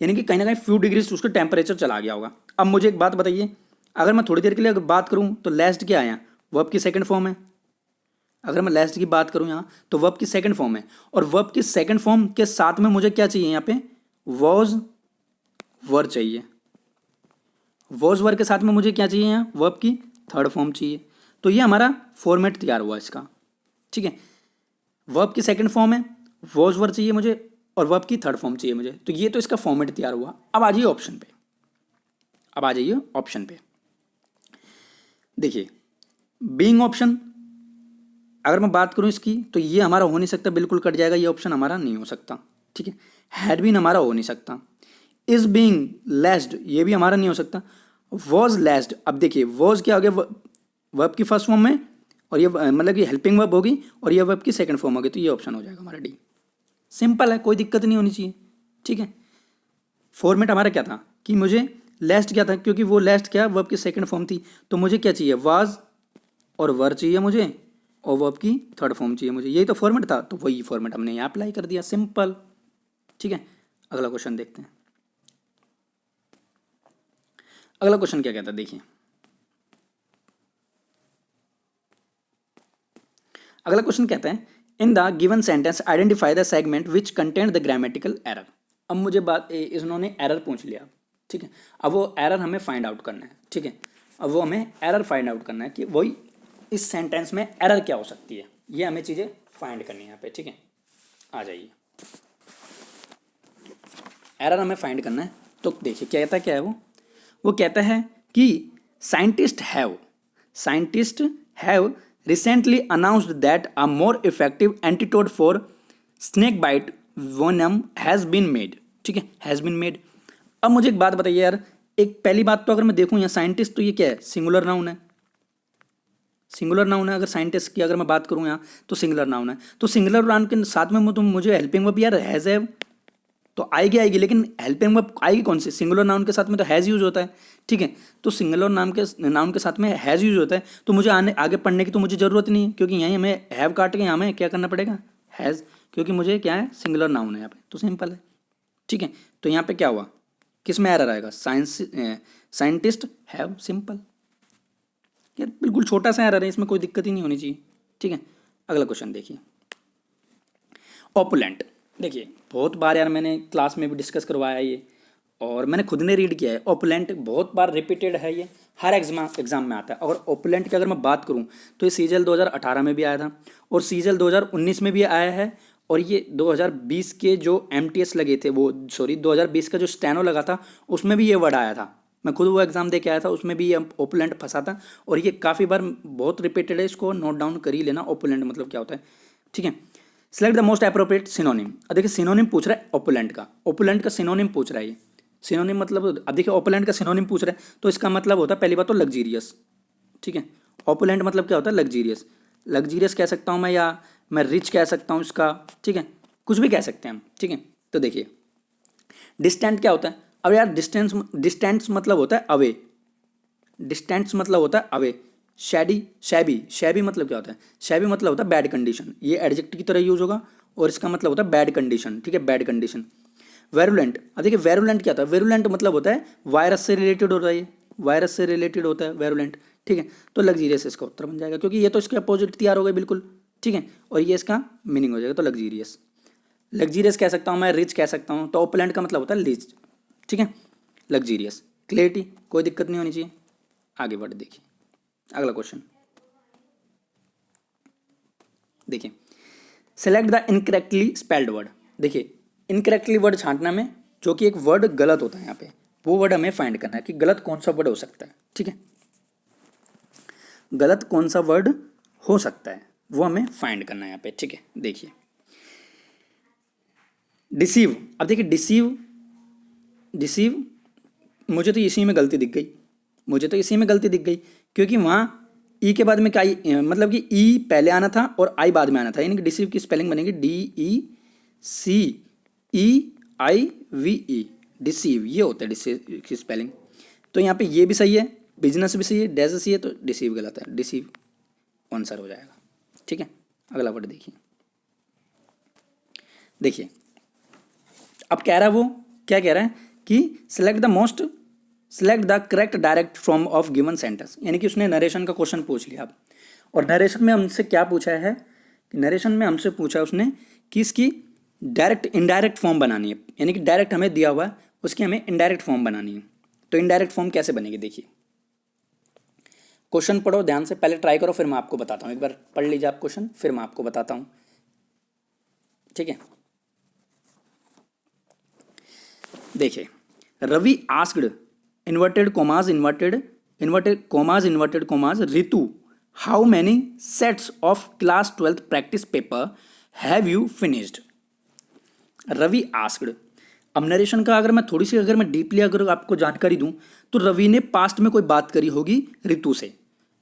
यानी कि कहीं ना कहीं फ्यू डिग्रीज उसका टेम्परेचर चला गया होगा। अब मुझे एक बात बताइए, अगर मैं थोड़ी देर के लिए अगर बात करूं तो लेस्ट क्या आया, वर्ब की सेकंड फॉर्म है। अगर मैं लेस्ट की बात करूं यहाँ तो वर्ब की सेकंड फॉर्म है, और वर्ब की सेकंड फॉर्म के साथ में मुझे क्या चाहिए यहाँ पे, वॉज वर चाहिए। वॉज वर के साथ में मुझे क्या चाहिए यहाँ, वर्ब की थर्ड फॉर्म चाहिए। तो ये हमारा फॉर्मेट तैयार हुआ इसका, ठीक है। वर्ब की सेकंड फॉर्म है, वॉज वर चाहिए मुझे, और वर्ब की थर्ड फॉर्म चाहिए मुझे, तो ये तो इसका फॉर्मेट तैयार हुआ। अब आ जाइए ऑप्शन पे, अब आ जाइए ऑप्शन पे। देखिए बीइंग ऑप्शन, अगर मैं बात करूं इसकी तो ये हमारा हो नहीं सकता, बिल्कुल कट जाएगा, ये ऑप्शन हमारा नहीं हो सकता, ठीक है। हैड बीन हमारा हो नहीं सकता। इज बीइंग लेस्ड ये भी हमारा नहीं हो सकता। वॉज लेस्ड, अब देखिए वॉज क्या हो गया, वर्ब की फर्स्ट फॉर्म में, और ये मतलब कि हेल्पिंग वर्ब होगी, और ये वर्ब की सेकंड फॉर्म होगी, तो ये ऑप्शन हो जाएगा हमारा डी। सिंपल है, कोई दिक्कत नहीं होनी चाहिए, ठीक है। फॉर्मेट हमारा क्या था कि मुझे लेस्ट क्या था, क्योंकि वो लेस्ट क्या वर्ब की सेकंड फॉर्म थी, तो मुझे क्या चाहिए, वाज और वर चाहिए मुझे, और वर्ब की थर्ड फॉर्म चाहिए मुझे, यही तो फॉर्मेट था, तो वही फॉर्मेट हमने यहाँ अप्लाई कर दिया, सिंपल, ठीक है। अगला क्वेश्चन देखते हैं। अगला क्वेश्चन क्या कहता है देखिए, अगला क्वेश्चन कहता है इन the given sentence identify the segment which content the grammatical error. अब मुझे इन्होंने एरर पूछ लिया, ठीक है। अब वो एरर हमें फाइंड आउट करना है, ठीक है। अब वो हमें एरर फाइंड आउट करना है कि वही इस सेंटेंस में एरर क्या हो सकती है, ये हमें चीज़ें फाइंड करनी है यहाँ पे, ठीक है। आ जाइए, एरर हमें फाइंड करना है, तो देखिए कहता क्या है वो कहता है कि scientist have recently announced that a more effective antidote for snake bite venom has been made, ठीक है, has been made। अब मुझे एक बात बताइए यार, एक पहली बात तो अगर मैं देखूं यहाँ साइंटिस्ट, तो ये क्या है, सिंगुलर नाउन है, सिंगुलर नाउन है। अगर साइंटिस्ट की अगर मैं बात करूं यहाँ तो सिंगुलर नाउन है, तो सिंगुलर नाउन के साथ में तो मुझे हेल्पिंग वर्ब यार हैज हैव, तो आएगी आएगी, लेकिन हेल्पिंग वर्ब आएगी कौन सी? सिंगुलर नाउन के साथ में तो हैज़ यूज होता है, ठीक है। तो सिंगुलर नाउन के साथ में हैज़ यूज होता है, तो मुझे आगे पढ़ने की तो मुझे ज़रूरत नहीं है, क्योंकि यहीं हमें हैव काट के यहाँ हमें क्या करना पड़ेगा? हैज़, क्योंकि मुझे क्या है? सिंगुलर नाउन है यहाँ पे, तो सिंपल है, ठीक है। तो यहाँ पे क्या हुआ? किस में एरर आएगा? साइंटिस्ट हैव, सिंपल यार, बिल्कुल छोटा सा एरर है, इसमें कोई दिक्कत ही नहीं होनी चाहिए, ठीक है। अगला क्वेश्चन देखिए, ओपुलेंट। देखिए बहुत बार यार मैंने क्लास में भी डिस्कस करवाया ये, और मैंने खुद ने रीड किया है। ओपुलेंट बहुत बार रिपीटेड है, ये हर एग्जाम में आता है। और ओपुलेंट की अगर मैं बात करूँ तो ये सीजल 2018 में भी आया था, और सीजल 2019 में भी आया है, और ये 2020 के जो MTS लगे थे, वो सॉरी 2020 का जो स्टेनो लगा था उसमें भी ये वर्ड आया था। मैं खुद वो एग्जाम दे के आया था, उसमें भी ये ओपुलेंट फंसा था, और ये काफ़ी बार बहुत रिपीटेड है, इसको नोट डाउन कर ही लेना ओपुलेंट मतलब क्या होता है, ठीक है। Select the most appropriate synonym. अब देखिए सिनोनिम पूछ रहा है ओपुलेंट का सिनोनिम पूछ रहा है ये। सिनोनिम मतलब, अब देखिए ओपुलेंट का सिनोनिम पूछ रहा है, तो इसका मतलब होता है पहली बात तो लग्जीरियस, ठीक है। ओपुलेंट मतलब क्या होता है? लग्जीरियस। लग्जीरियस कह सकता हूँ मैं, या मैं रिच कह सकता हूँ इसका, ठीक है, कुछ भी कह सकते हैं हम, ठीक है। तो देखिए डिस्टेंट क्या होता है? अब यार डिस्टेंस मतलब होता है अवे, डिस्टेंस मतलब होता है अवे। शैबी मतलब क्या होता है? शैबी मतलब होता है बैड कंडीशन, ये एडजेक्टिव की तरह यूज होगा, और इसका मतलब होता है बैड कंडीशन, ठीक है, बैड कंडीशन। वेरुलेंट, अब देखिए वेरुलेंट क्या होता है? वेरुलेंट मतलब होता है वायरस से रिलेटेड होता है, ये वायरस से रिलेटेड होता है वेरुलेंट, ठीक है। तो लग्जीरियस इसका उत्तर बन जाएगा, क्योंकि ये तो इसके अपोजिट तैयार हो गए बिल्कुल, ठीक है, और ये इसका मीनिंग हो जाएगा, तो लग्जीरियस। लग्जीरियस कह सकता हूँ मैं, रिच कह सकता हूँ, तो ओपुलेंट का मतलब होता है रिच, ठीक है, लग्जीरियस। क्लियरिटी, कोई दिक्कत नहीं होनी चाहिए। आगे बढ़ देखिए अगला क्वेश्चन, देखिए select the incorrectly spelled word. देखिए इनकरेक्टली वर्ड छांटना में, जो कि एक वर्ड गलत होता है यहाँ पे, वो वर्ड हमें फाइंड करना है कि गलत कौन सा वर्ड हो सकता है, ठीक है, गलत कौन सा वर्ड हो सकता है वो हमें फाइंड करना है यहाँ पे, ठीक है। देखिए डिसीव। अब देखिए डिसीव मुझे तो इसी में गलती दिख गई, क्योंकि वहाँ ई के बाद में क्या मतलब कि ई पहले आना था और आई बाद में आना था, यानी कि डिसीव की स्पेलिंग बनेगी DECEIVE, डिसीव, ये होता है डिसीव की स्पेलिंग। तो यहाँ पे ये भी सही है, बिजनेस भी सही है, डेज सही है, तो डिसीव गलत है, डिसीव आंसर हो जाएगा, ठीक है। अगला वर्ड देखिए अब कह रहा है, वो क्या कह रहा है कि select the correct direct form of given sentence, यानी कि उसने नरेशन का क्वेश्चन पूछ लिया अब, और नरेशन में हमसे क्या पूछा है कि नरेशन में हमसे पूछा उसने कि इसकी डायरेक्ट इनडायरेक्ट फॉर्म बनानी है, यानी कि डायरेक्ट हमें दिया हुआ है, उसकी हमें इनडायरेक्ट फॉर्म बनानी है। तो इनडायरेक्ट फॉर्म कैसे बनेगी? देखिए क्वेश्चन पढ़ो ध्यान से, पहले ट्राई करो, फिर मैं आपको बताता हूँ। एक बार पढ़ लीजिए आप क्वेश्चन, फिर मैं आपको बताता हूँ, ठीक है। देखिए Ravi asked inverted commas Ritu how many sets of class 12th practice paper have you finished. Ravi asked, अब नरेशन का अगर मैं डीपली अगर आपको जानकारी दूं, तो रवि ने पास्ट में कोई बात करी होगी रितु से,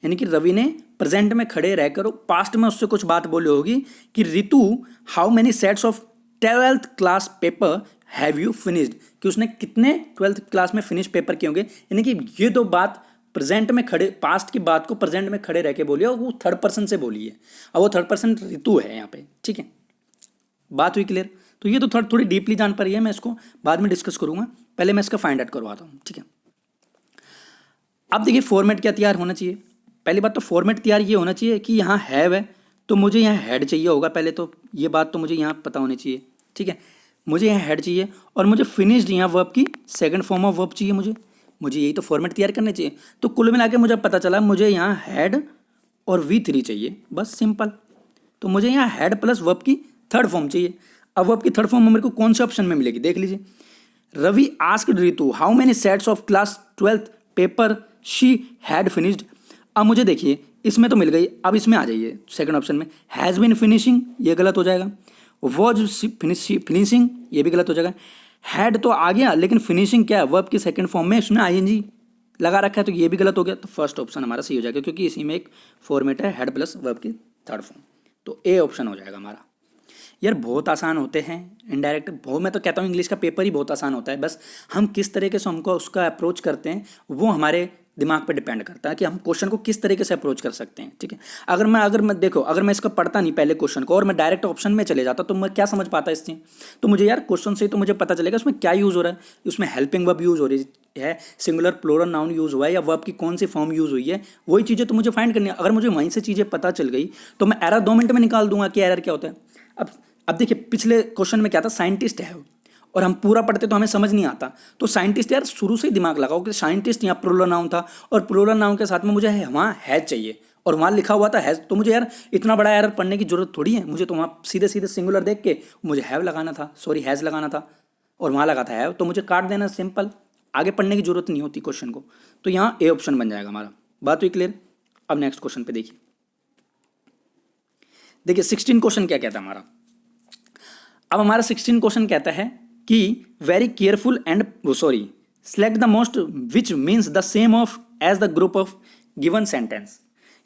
यानी कि रवि ने प्रेजेंट में खड़े रहकर पास्ट में उससे कुछ बात बोली होगी कि Ritu how many sets of 12th class paper have you finished, कि उसने कितने 12th क्लास में फिनिश पेपर किए होंगे, यानी कि ये दो बात प्रेजेंट में खड़े, पास्ट की बात को प्रेजेंट में खड़े रह के बोली है, और वो थर्ड पर्सन से बोली है, और वो थर्ड पर्सन रितु है यहाँ पे, ठीक है। बात हुई क्लियर? तो ये तो थोड़ी डीपली जान पा रही है, मैं इसको बाद में डिस्कस करूंगा, पहले मैं इसका फाइंड आउट करवाता हूँ, ठीक है। अब देखिए फॉर्मेट क्या तैयार होना चाहिए। पहली बात तो फॉर्मेट तैयार ये होना चाहिए कि यहाँ हैव है, तो मुझे यहाँ हेड चाहिए होगा, पहले तो ये बात तो मुझे यहाँ पता होनी चाहिए, ठीक है। मुझे यहाँ हेड चाहिए, और मुझे फिनिश्ड यहाँ वर्ब की सेकंड फॉर्म ऑफ वर्ब चाहिए, मुझे यही तो फॉर्मेट तैयार करने चाहिए। तो कुल मिला के मुझे पता चला मुझे यहाँ हेड और V3 चाहिए, बस सिंपल। तो मुझे यहाँ हेड प्लस वर्ब की थर्ड फॉर्म चाहिए। अब वर्ब की थर्ड फॉर्म मेरे को कौन से ऑप्शन में मिलेगी? देख लीजिए, Ravi asked Ritu how many sets of class 12th paper she had finished. अब मुझे देखिए इसमें तो मिल गई, अब इसमें आ जाइए सेकंड ऑप्शन में, हैज़ बीन फिनिशिंग, ये गलत हो जाएगा। वॉज फिनिशिंग, ये भी गलत हो जाएगा। हैड तो आ गया, लेकिन फिनिशिंग क्या है? वर्ब की सेकंड फॉर्म में उसने ING लगा रखा है, तो ये भी गलत हो गया। तो फर्स्ट ऑप्शन हमारा सही हो जाएगा, क्योंकि इसी में एक फॉर्मेट है हेड प्लस वर्ब की थर्ड फॉर्म, तो A ऑप्शन हो जाएगा हमारा। यार बहुत आसान होते हैं इनडायरेक्ट, बहुत, मैं तो कहता हूँ इंग्लिश का पेपर ही बहुत आसान होता है, बस हम किस तरीके से हमको उसका अप्रोच करते हैं वो हमारे दिमाग पे डिपेंड करता है कि हम क्वेश्चन को किस तरीके से अप्रोच कर सकते हैं, ठीक है। अगर मैं देखो, अगर मैं इसका पढ़ता नहीं पहले क्वेश्चन को और मैं डायरेक्ट ऑप्शन में चले जाता तो मैं क्या समझ पाता इससे। तो मुझे यार क्वेश्चन से ही तो मुझे पता चलेगा उसमें क्या यूज़ हो रहा है, उसमें हेल्पिंग वर्ब यूज़ हो रही है, सिंगुलर प्लूरल नाउन यूज़ हुआ है, या वर्ब की कौन सी फॉर्म यूज़ हुई है, वही चीज़ें तो मुझे फाइंड करनी है। अगर मुझे वहीं से चीज़ें पता चल गई तो मैं एरर 2 मिनट में निकाल दूंगा कि एरर क्या होता है। अब अब देखिए पिछले क्वेश्चन में क्या था, साइंटिस्ट है और हम पूरा पढ़ते तो हमें समझ नहीं आता। तो साइंटिस्ट यार शुरू से ही दिमाग लगाओ कि साइंटिस्ट यहाँ प्लूरल नाउन था और प्लूरल नाउन के साथ में मुझे वहाँ हैज चाहिए और वहाँ लिखा हुआ था हैज, तो मुझे यार इतना बड़ा एरर पढ़ने की जरूरत थोड़ी है, मुझे तो वहाँ सीधे सीधे सिंगुलर देख के मुझे हैव लगाना था, सॉरी हैज लगाना था, और वहाँ लगा था हैव, तो मुझे काट देना, सिंपल, आगे पढ़ने की जरूरत नहीं होती क्वेश्चन को। तो यहाँ ए ऑप्शन बन जाएगा हमारा। बात हुई क्लियर। अब नेक्स्ट क्वेश्चन पे देखिए, देखिए 16 क्वेश्चन क्या कहता है हमारा। अब हमारा 16 क्वेश्चन कहता है कि very careful and sorry select the most which means the same of as the group of given sentence.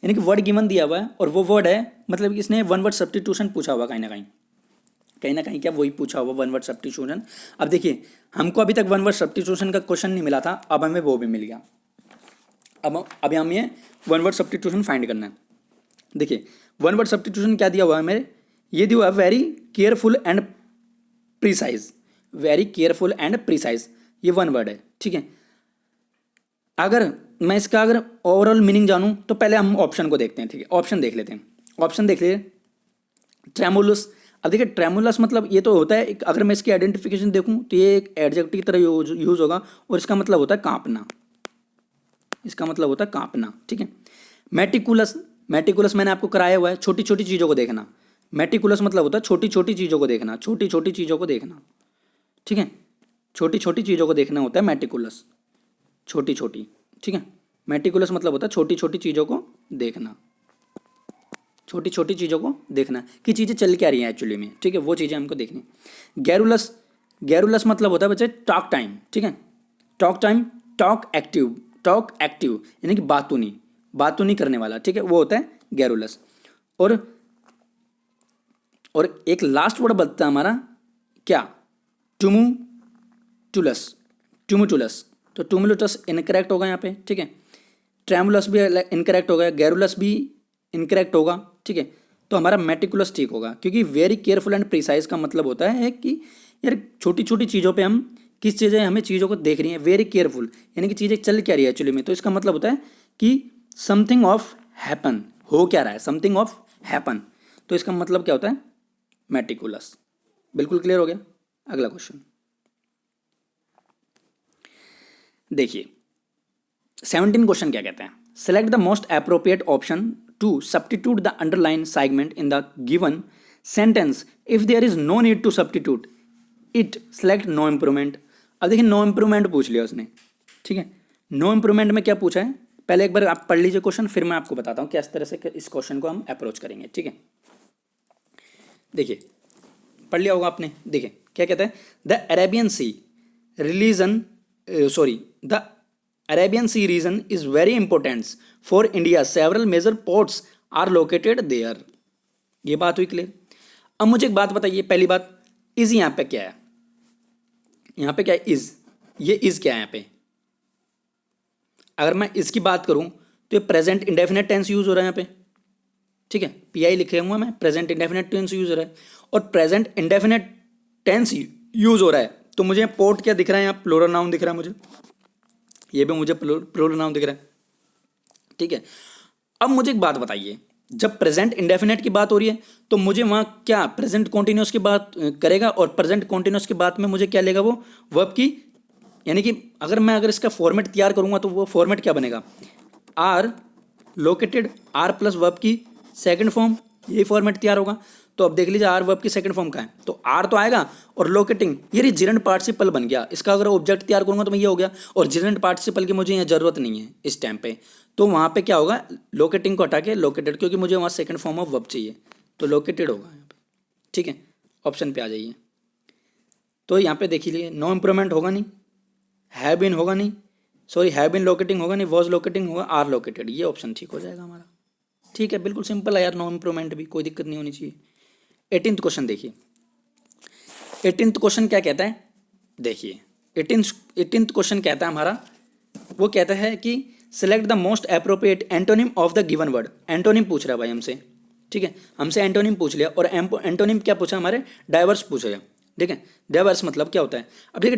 यानी कि वर्ड गिवन दिया हुआ है और वो वर्ड है, मतलब इसने वन वर्ड सब्स्टिट्यूशन पूछा हुआ कहीं ना कहीं क्या वही पूछा हुआ वन वर्ड सब्स्टिट्यूशन। अब देखिए हमको अभी तक वन वर्ड सब्स्टिट्यूशन का क्वेश्चन नहीं मिला था, अब हमें वो भी मिल गया। अब अभी हम ये वन वर्ड सब्स्टिट्यूशन फाइंड करना है। देखिए वन वर्ड सब्स्टिट्यूशन क्या दिया हुआ है मेरे, ये दिया हुआ है very careful and precise, very careful and precise, ये वन वर्ड है, ठीक है। अगर मैं इसका अगर ओवरऑल मीनिंग जानूं तो पहले हम ऑप्शन को देखते हैं, ठीक है। ऑप्शन देख लेते हैं, ऑप्शन देख लिए ट्रेमुलस। अब देखिए ट्रेमुलस मतलब ये तो होता है, अगर मैं इसकी आइडेंटिफिकेशन देखूं तो ये एक एडजेक्टिव की तरह यूज होगा और इसका मतलब होता है कांपना, इसका मतलब होता है कांपना, ठीक है। मेटिकुलस, मेटिकुलस मैंने आपको कराया हुआ है, छोटी छोटी चीज़ों को देखना। मेटिकुलस मतलब होता है छोटी छोटी चीज़ों को देखना, छोटी छोटी चीज़ों को देखना, ठीक है। छोटी छोटी चीज़ों को देखना होता है मेटिकुलस, छोटी छोटी, ठीक है। मेटिकुलस मतलब होता है छोटी छोटी चीज़ों को देखना, छोटी छोटी चीज़ों को देखना कि चीज़ें चल क्या रही हैं एक्चुअली में, ठीक है, वो चीज़ें हमको देखनी। गैरुलस, गैरुलस मतलब होता है बच्चे टॉक टाइम, ठीक है। Talk time, talk active, talk active यानी कि बातूनी, बातूनी करने वाला, ठीक है, वो होता है गैरुलस। और एक लास्ट वर्ड बचता है हमारा क्या, टुमुटुलस, टुमुटुलस, तो टुमुलुटस इनकरेक्ट होगा यहाँ पे, ठीक है। ट्रेमुलस भी इनकरेक्ट होगा, गैरुलस भी इनकरेक्ट होगा, ठीक है। तो हमारा मेटिकुलस ठीक होगा, क्योंकि वेरी केयरफुल एंड प्रिसाइज का मतलब होता है कि यार छोटी छोटी चीज़ों पे हम किस चीज़ें हमें चीज़ों को देख रही हैं, वेरी केयरफुल यानी कि चीज़ें चल क्या रही है एक्चुअली में, तो इसका मतलब होता है कि समथिंग ऑफ हैपन, हो क्या रहा है, समथिंग ऑफ हैपन, तो इसका मतलब क्या होता है मेटिकुलस। बिल्कुल क्लियर हो गया। अगला क्वेश्चन देखिए 17 क्वेश्चन क्या कहते हैं, select the most appropriate option to substitute the underline segment in the given sentence if there is no need to substitute it, select no improvement. अब देखिए नो इम्प्रूवमेंट पूछ लिया उसने, ठीक है। नो इम्प्रूवमेंट में क्या पूछा है, पहले एक बार आप पढ़ लीजिए क्वेश्चन, फिर मैं आपको बताता हूँ किस तरह से इस क्वेश्चन को हम अप्रोच करेंगे, ठीक है। देखिए पढ़ लिया होगा आपने, देखिए क्या कहता है, the Arabian sea religion sorry the Arabian sea region is very important for India, several major ports are located there. ये बात हुई क्लियर। अब मुझे एक बात बताइए, पहली बात इज यहाँ पे क्या है, यहाँ पे क्या है इज, ये इज क्या है यहाँ पे, अगर मैं इसकी बात करूं तो ये प्रेजेंट इंडेफिनेट टेंस यूज हो रहा है यहाँ पे, ठीक है, पीआई लिखे हुआ मैं, प्रेजेंट इंडेफिनेट टेंस यूज हो रहा है और प्रेजेंट इंडेफिनेट टेंस यूज हो रहा है, तो मुझे पोर्ट क्या दिख रहा है यहाँ, प्लूरल नाउन दिख रहा है मुझे, ये भी मुझे प्लूरल नाउन दिख रहा है, ठीक है। अब मुझे एक बात बताइए, जब प्रेजेंट इंडेफिनेट की बात हो रही है तो मुझे वहाँ क्या प्रेजेंट कॉन्टिन्यूस की बात करेगा, और प्रेजेंट कॉन्टिन्यूस की बात में मुझे क्या लेगा वो वर्ब की, यानी कि अगर इसका फॉर्मेट तैयार करूँगा तो वो फॉर्मेट क्या बनेगा, are located, are plus verb की सेकंड फॉर्म, यही फॉर्मेट तैयार होगा। तो अब देख लीजिए आर वर्ब की सेकंड फॉर्म का है, तो आर तो आएगा और लोकेटिंग, ये जिरेंट पार्टिसिपल बन गया, इसका अगर ऑब्जेक्ट तैयार करूंगा तो मैं ये हो गया, और जिरेंट पार्टिसिपल की मुझे यहाँ जरूरत नहीं है इस टाइम पे, तो वहाँ पे क्या होगा, लोकेटिंग को हटा के लोकेटेड, क्योंकि मुझे वहाँ सेकंड फॉर्म ऑफ वर्ब चाहिए, तो लोकेटेड होगा यहाँ पे, ठीक है। ऑप्शन पे आ जाइए, तो यहाँ पे देख लीजिए नो इम्प्रूवमेंट होगा नहीं, हैव बीन होगा नहीं, सॉरी हैव बीन लोकेटिंग होगा नहीं, वॉज लोकेटिंग होगा, आर लोकेटेड, ये ऑप्शन ठीक हो जाएगा हमारा, ठीक है। बिल्कुल सिंपल है यार, नो इम्प्रूवमेंट भी, कोई दिक्कत नहीं होनी चाहिए। 18th क्वेश्चन देखिए, 18th क्वेश्चन क्या कहता है, देखिए 18th क्वेश्चन कहता है हमारा, वो कहता है कि select the most appropriate antonym of the given word. Antonym पूछ रहा है भाई हमसे, ठीक है, हमसे एंटोनिम पूछ लिया, और एंटोनिम क्या पूछा हमारे, डाइवर्स पूछ लिया, ठीक है। डाइवर्स मतलब क्या होता है, अब देखिए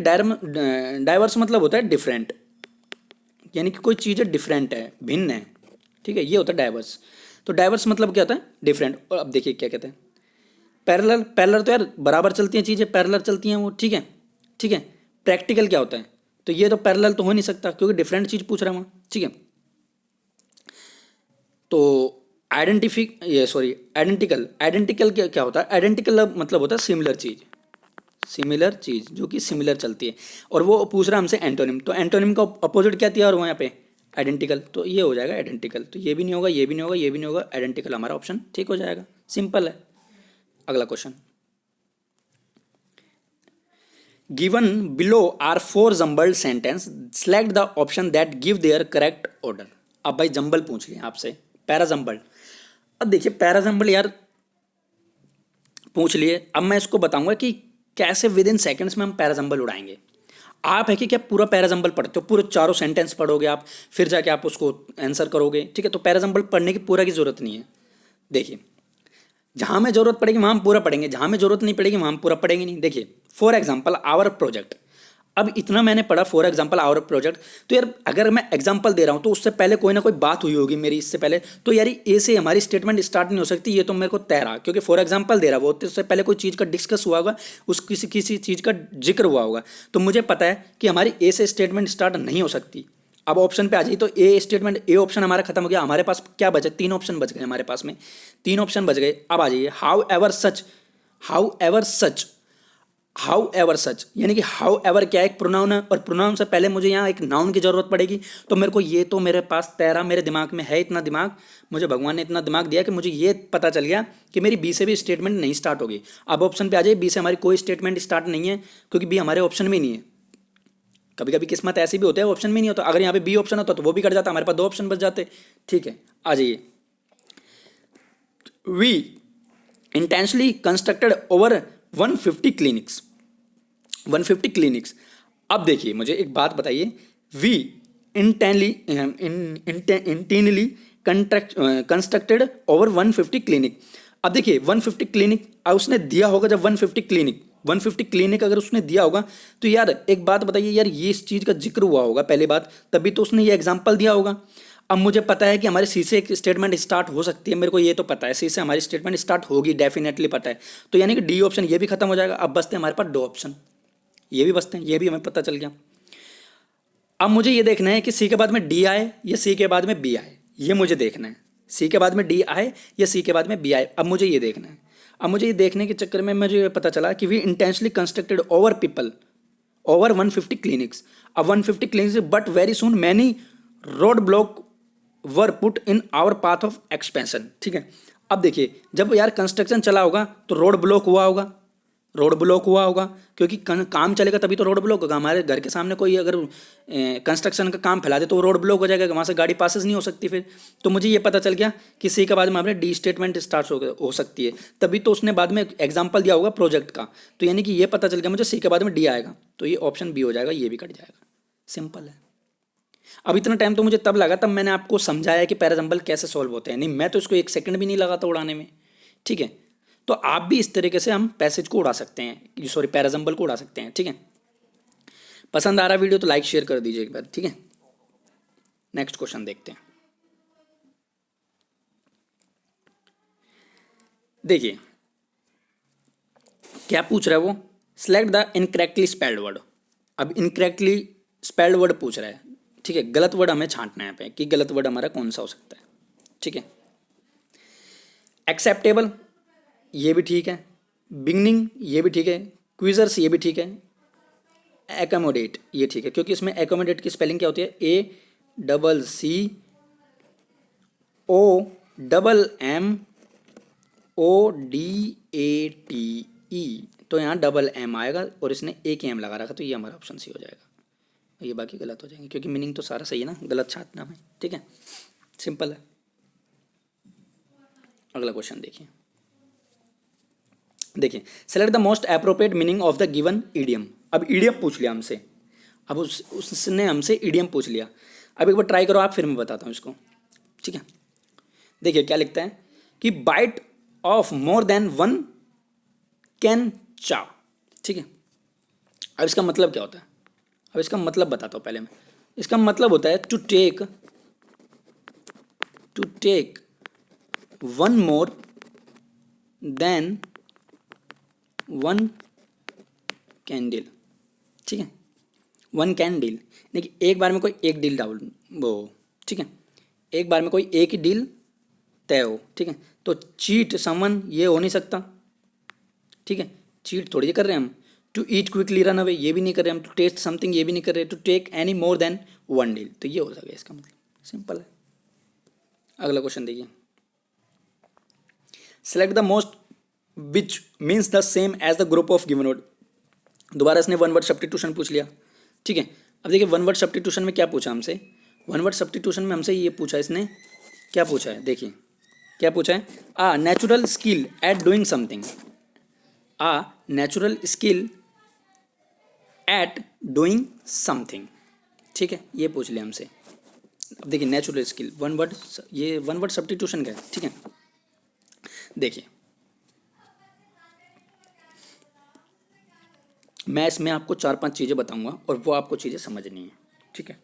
डाइवर्स मतलब होता है डिफरेंट, यानी कि कोई चीज़ डिफरेंट है, भिन्न है, ठीक है, ये होता है डाइवर्स। तो डाइवर्स मतलब क्या होता है, डिफरेंट। और अब देखिए क्या कहते हैं, पैरेलल। पैरेलल तो यार बराबर चलती हैं चीज़ें, पैरेलल चलती हैं वो, ठीक है, ठीक है। प्रैक्टिकल क्या होता है, तो ये तो पैरेलल तो हो नहीं सकता क्योंकि डिफरेंट चीज़ पूछ रहा है वहाँ, ठीक है। तो आइडेंटिकल, आइडेंटिकल क्या क्या होता है, आइडेंटिकल मतलब होता है सिमिलर चीज़, सिमिलर चीज़ जो कि सिमिलर चलती है। और वो पूछ रहा है हमसे एंटोनिम, तो एंटोनिम का अपोजिट क्या दिया और वहाँ पे आइडेंटिकल, तो ये हो जाएगा आइडेंटिकल। तो ये भी नहीं होगा, ये भी नहीं होगा, ये भी नहीं होगा, आइडेंटिकल हमारा ऑप्शन ठीक हो जाएगा, सिंपल है। अगला question, given below are 4 jumbled sentence, select the option that give their correct order. अब भाई जम्बल पूछ लिया आपसे, पैराजम्बल। अब देखिए पैराजम्बल यार पूछ लिए, अब मैं इसको बताऊंगा कि कैसे विद इन सेकेंड्स में हम पैराजम्बल उड़ाएंगे। आप है कि क्या पूरा पैराजम्बल पढ़ते हो, पूरे चारों सेंटेंस पढ़ोगे आप, फिर जाके आप उसको आंसर करोगे, ठीक है। तो पैराजम्बल पढ़ने की पूरा की जरूरत नहीं है। देखिए जहां में जरूरत पड़ेगी वहां हम पूरा पढ़ेंगे, जहां में जरूरत नहीं पड़ेगी वहां हम पूरा पढ़ेंगे नहीं। देखिए फॉर एग्जाम्पल आवर प्रोजेक्ट, अब इतना मैंने पढ़ा फॉर एग्जाम्पल आवर प्रोजेक्ट, तो यार अगर मैं एग्जाम्पल दे रहा हूँ तो उससे पहले कोई ना कोई बात हुई होगी मेरी इससे पहले, तो यार ए से हमारी स्टेटमेंट स्टार्ट नहीं हो सकती, ये तो मेरे को तय रहा, क्योंकि फॉर एग्जाम्पल दे रहा वो तो उससे पहले कोई चीज़ का डिस्कस हुआ होगा, उस किसी किसी चीज़ का जिक्र हुआ होगा, तो मुझे पता है कि हमारी ए से स्टेटमेंट स्टार्ट नहीं हो सकती। अब ऑप्शन पे आ जाइए, तो ए स्टेटमेंट, ए ऑप्शन हमारा खत्म हो गया, हमारे पास क्या बचे, 3 ऑप्शन बच गए हमारे पास में, 3 ऑप्शन बच गए। अब आ जाइए however such, however such, however such, यानी कि हाउ एवर क्या एक प्रोनाउन है, और प्रोनाउन से पहले मुझे यहाँ एक नाउन की जरूरत पड़ेगी। तो मेरे को ये तो मेरे पास तैरा, मेरे दिमाग में है इतना दिमाग, मुझे भगवान ने इतना दिमाग दिया कि मुझे ये पता चल गया कि मेरी बी से भी स्टेटमेंट नहीं स्टार्ट होगी। अब ऑप्शन पे आ जाइए, बी से हमारी कोई स्टेटमेंट स्टार्ट नहीं है, क्योंकि बी हमारे ऑप्शन में नहीं है। कभी कभी किस्मत ऐसी भी होती है ऑप्शन में नहीं होता, अगर यहाँ पे बी ऑप्शन होता तो वो भी कट जाता, हमारे पास 2 ऑप्शन बच जाते, ठीक है। आ जाइए, we intentionally constructed over 150 clinics, 150 clinics. अब देखिए मुझे एक बात बताइए, we intently intently constructed over 150 clinic. अब देखिए 150 क्लिनिक उसने दिया होगा, जब 150 क्लिनिक, 150 क्लिनिक अगर उसने दिया होगा, तो यार एक बात बताइए यार, ये इस चीज़ का जिक्र हुआ होगा पहली बात, तभी तो उसने ये एग्जाम्पल दिया होगा। अब मुझे पता है कि हमारी सी से एक स्टेटमेंट स्टार्ट हो सकती है, मेरे को ये तो पता है सी से हमारी स्टेटमेंट स्टार्ट होगी, डेफिनेटली पता है। तो यानी कि डी ऑप्शन ये भी खत्म हो जाएगा, अब बचते हैं हमारे पास 2 ऑप्शन, ये भी बचते हैं, ये भी हमें पता चल गया। अब मुझे ये देखना है कि सी के बाद में डी आए या सी के बाद में बी आए, ये मुझे देखना है, सी के बाद में डी आए या सी के बाद में बी आए, अब मुझे ये देखना है। अब मुझे ये देखने के चक्कर में मुझे पता चला कि we intentionally constructed over people over 150 clinics. अब 150 clinics, but very soon many road block were put in our path of expansion, ठीक है। अब देखिए जब यार कंस्ट्रक्शन चला होगा तो रोड ब्लॉक हुआ होगा, रोड ब्लॉक हुआ होगा, क्योंकि काम चलेगा तभी तो रोड ब्लॉक होगा। हमारे घर के सामने कोई अगर कंस्ट्रक्शन का काम फैला दे तो रोड ब्लॉक हो जाएगा, वहाँ से गाड़ी पासेस नहीं हो सकती फिर। तो मुझे ये पता चल गया कि सी के बाद में हमारे डी स्टेटमेंट स्टार्ट हो सकती है, तभी तो उसने बाद में एग्जाम्पल दिया होगा प्रोजेक्ट का। तो यानी कि ये पता चल गया मुझे सी के बाद में डी आएगा, तो ये ऑप्शन बी हो जाएगा, ये भी कट जाएगा, सिंपल है। अब इतना टाइम तो मुझे तब लगा, तब मैंने आपको समझाया कि पैराजम्बल कैसे सॉल्व होते हैं, नहीं मैं तो इसको 1 सेकंड भी नहीं लगा था उड़ाने में, ठीक है। तो आप भी इस तरीके से हम पैसेज को उड़ा सकते हैं, सॉरी पैराजम्बल को उड़ा सकते हैं, ठीक है। पसंद आ रहा वीडियो तो लाइक शेयर कर दीजिए एक बार, ठीक है। नेक्स्ट क्वेश्चन देखते हैं। देखिए क्या पूछ रहा है वो, select the incorrectly spelled word. अब इनकरेक्टली स्पेल्ड वर्ड पूछ रहा है, ठीक है, गलत वर्ड हमें छांटना है यहाँ पे कि गलत वर्ड हमारा कौन सा हो सकता है, ठीक है। एक्सेप्टेबल ये भी ठीक है, बिगनिंग ये भी ठीक है, क्विजर्स ये भी ठीक है, एकोमोडेट ये ठीक है, क्योंकि इसमें एकोमोडेट की स्पेलिंग क्या होती है, ACCOMMODATE, तो यहाँ डबल एम आएगा और इसने एक एम लगा रखा, तो ये हमारा ऑप्शन सी हो जाएगा। ये बाकी गलत हो जाएंगे क्योंकि मीनिंग तो सारा सही है ना, गलत छाटना में, ठीक है, सिंपल है। अगला क्वेश्चन देखिए, देखिए, select the most appropriate meaning of the given idiom. अब ईडियम पूछ लिया हमसे, अब उसने हमसे ईडियम पूछ लिया। अब एक बार ट्राई करो आप, फिर मैं बताता हूँ इसको। ठीक है, देखिए क्या लिखता है कि bite off more than one can chew. ठीक है, अब इसका मतलब क्या होता है, अब इसका मतलब बताता हूँ पहले मैं। इसका मतलब होता है to take one more than one candle. ठीक है, वन कैंडल, देखिए एक बार में कोई एक डील डाल वो। ठीक है, एक बार में कोई एक ही डील तय हो। ठीक है, तो चीट समवन ये हो नहीं सकता। ठीक है, चीट थोड़ी कर रहे हैं हम। To eat quickly run away ये भी नहीं कर रहे हम। टू टेस्ट समथिंग ये भी नहीं कर रहे। To take any more than one deal, तो ये हो सके इसका मतलब। सिंपल है। अगला क्वेश्चन देखिए, select the most which means the same as the group of given word. दोबारा इसने वन वर्ड सब्स्टिट्यूशन पूछ लिया। ठीक है, अब देखिए वन वर्ड सब्स्टिट्यूशन में क्या पूछा हमसे। वन वर्ड सब्स्टिट्यूशन में हमसे ये पूछा इसने, क्या पूछा है देखिए, क्या पूछा है, a natural skill at doing something. A natural skill at doing something. ठीक है, ये पूछ लिया हमसे। अब देखिए नेचुरल स्किल वन वर्ड, ये वन वर्ड सब्स्टिट्यूशन का है। ठीक है, देखिए मैं इसमें आपको 4-5 चीज़ें बताऊंगा और वो आपको चीज़ें समझनी है। ठीक है,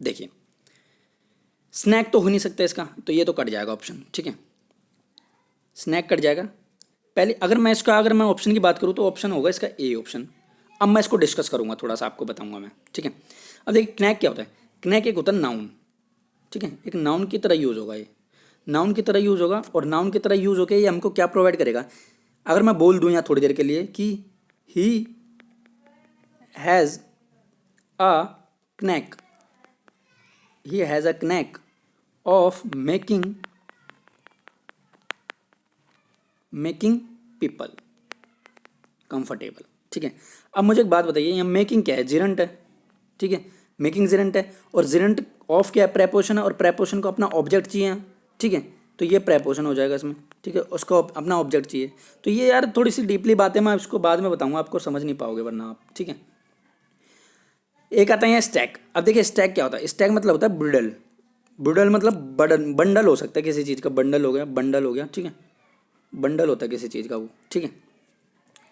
देखिए स्नैक तो हो नहीं सकता इसका, तो ये तो कट जाएगा ऑप्शन। ठीक है, स्नैक कट जाएगा। पहले अगर मैं ऑप्शन की बात करूँ तो ऑप्शन होगा इसका ए ऑप्शन। अब मैं इसको डिस्कस करूंगा, थोड़ा सा आपको बताऊंगा मैं। ठीक है, अब देखिए क्नैक क्या होता है। क्नैक एक होता है नाउन। ठीक है, एक नाउन की तरह यूज़ होगा, ये नाउन की तरह यूज़ होगा। और नाउन की तरह यूज़ होकर ये हमको क्या प्रोवाइड करेगा। अगर मैं बोल दूं यहाँ थोड़ी देर के लिए कि he has a knack, he has a knack of making people comfortable। ठीक है, अब मुझे एक बात बताइए, यहाँ मेकिंग क्या है, जिरंट है। ठीक है, मेकिंग जिरंट है, और जिरंट ऑफ क्या है, प्रेपोशन है, और प्रेपोशन को अपना ऑब्जेक्ट चाहिए। ठीक है, तो ये प्रेपोशन हो जाएगा इसमें। ठीक है, उसको अपना ऑब्जेक्ट चाहिए। तो ये यार थोड़ी सी डीपली बात है, मैं इसको बाद में बताऊंगा, आपको समझ नहीं पाओगे वरना आप। ठीक है, एक आता है स्टैक। अब देखिए स्टैक क्या होता है। स्टैक मतलब होता है ब्रिडल। ब्रिडल मतलब बंडल हो सकता है किसी चीज़ का, बंडल हो गया, बंडल हो गया। ठीक है, बंडल होता है किसी चीज़ का वो। ठीक है,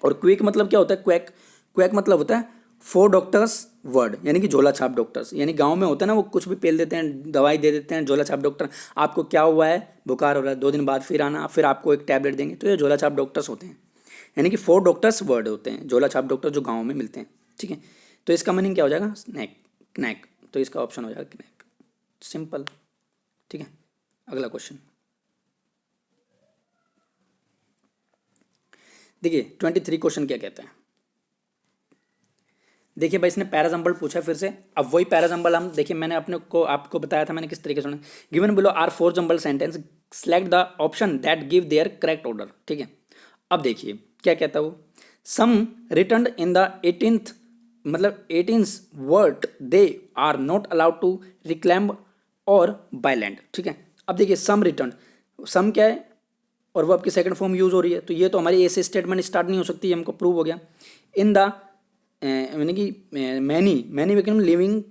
और क्विक मतलब क्या होता है, क्वैक। क्वैक मतलब होता है फोर डॉक्टर्स वर्ड, यानी कि झोला छाप डॉक्टर्स। यानी गांव में होता है ना, वो कुछ भी पेल देते हैं, दवाई दे देते हैं, झोला छाप डॉक्टर। आपको क्या हुआ है, बुखार हो रहा है, 2 दिन बाद फिर आना, फिर आपको एक टैबलेट देंगे। तो ये झोला छाप डॉक्टर्स होते हैं, यानी कि फोर डॉक्टर्स वर्ड होते हैं झोला छाप डॉक्टर जो गाँव में मिलते हैं। ठीक है, तो इसका मीनिंग क्या हो जाएगा, स्नैक, knैक। तो इसका ऑप्शन हो जाएगा knैक, सिंपल। ठीक है, अगला क्वेश्चन देखिए 23 क्वेश्चन क्या कहता है। देखिए भाई इसने पैराजम्बल पूछा फिर से। अब वही पैराजम्बल हम देखिए, मैंने अपने को आपको बताया था मैंने किस तरीके से सुना। Given below are 4 jumble sentence, select the option that give their correct order. ठीक है, अब देखिए क्या कहता है वो। Some return in the 18th, मतलब 18th word they are not allowed to reclaim और बाय लैंड। ठीक है, अब देखिए सम रिटर्न, सम क्या है, और वो आपकी सेकंड फॉर्म यूज़ हो रही है, तो ये तो हमारी ऐसे स्टेटमेंट स्टार्ट नहीं हो सकती, ये हमको प्रूव हो गया। इन द यानी कि many many become living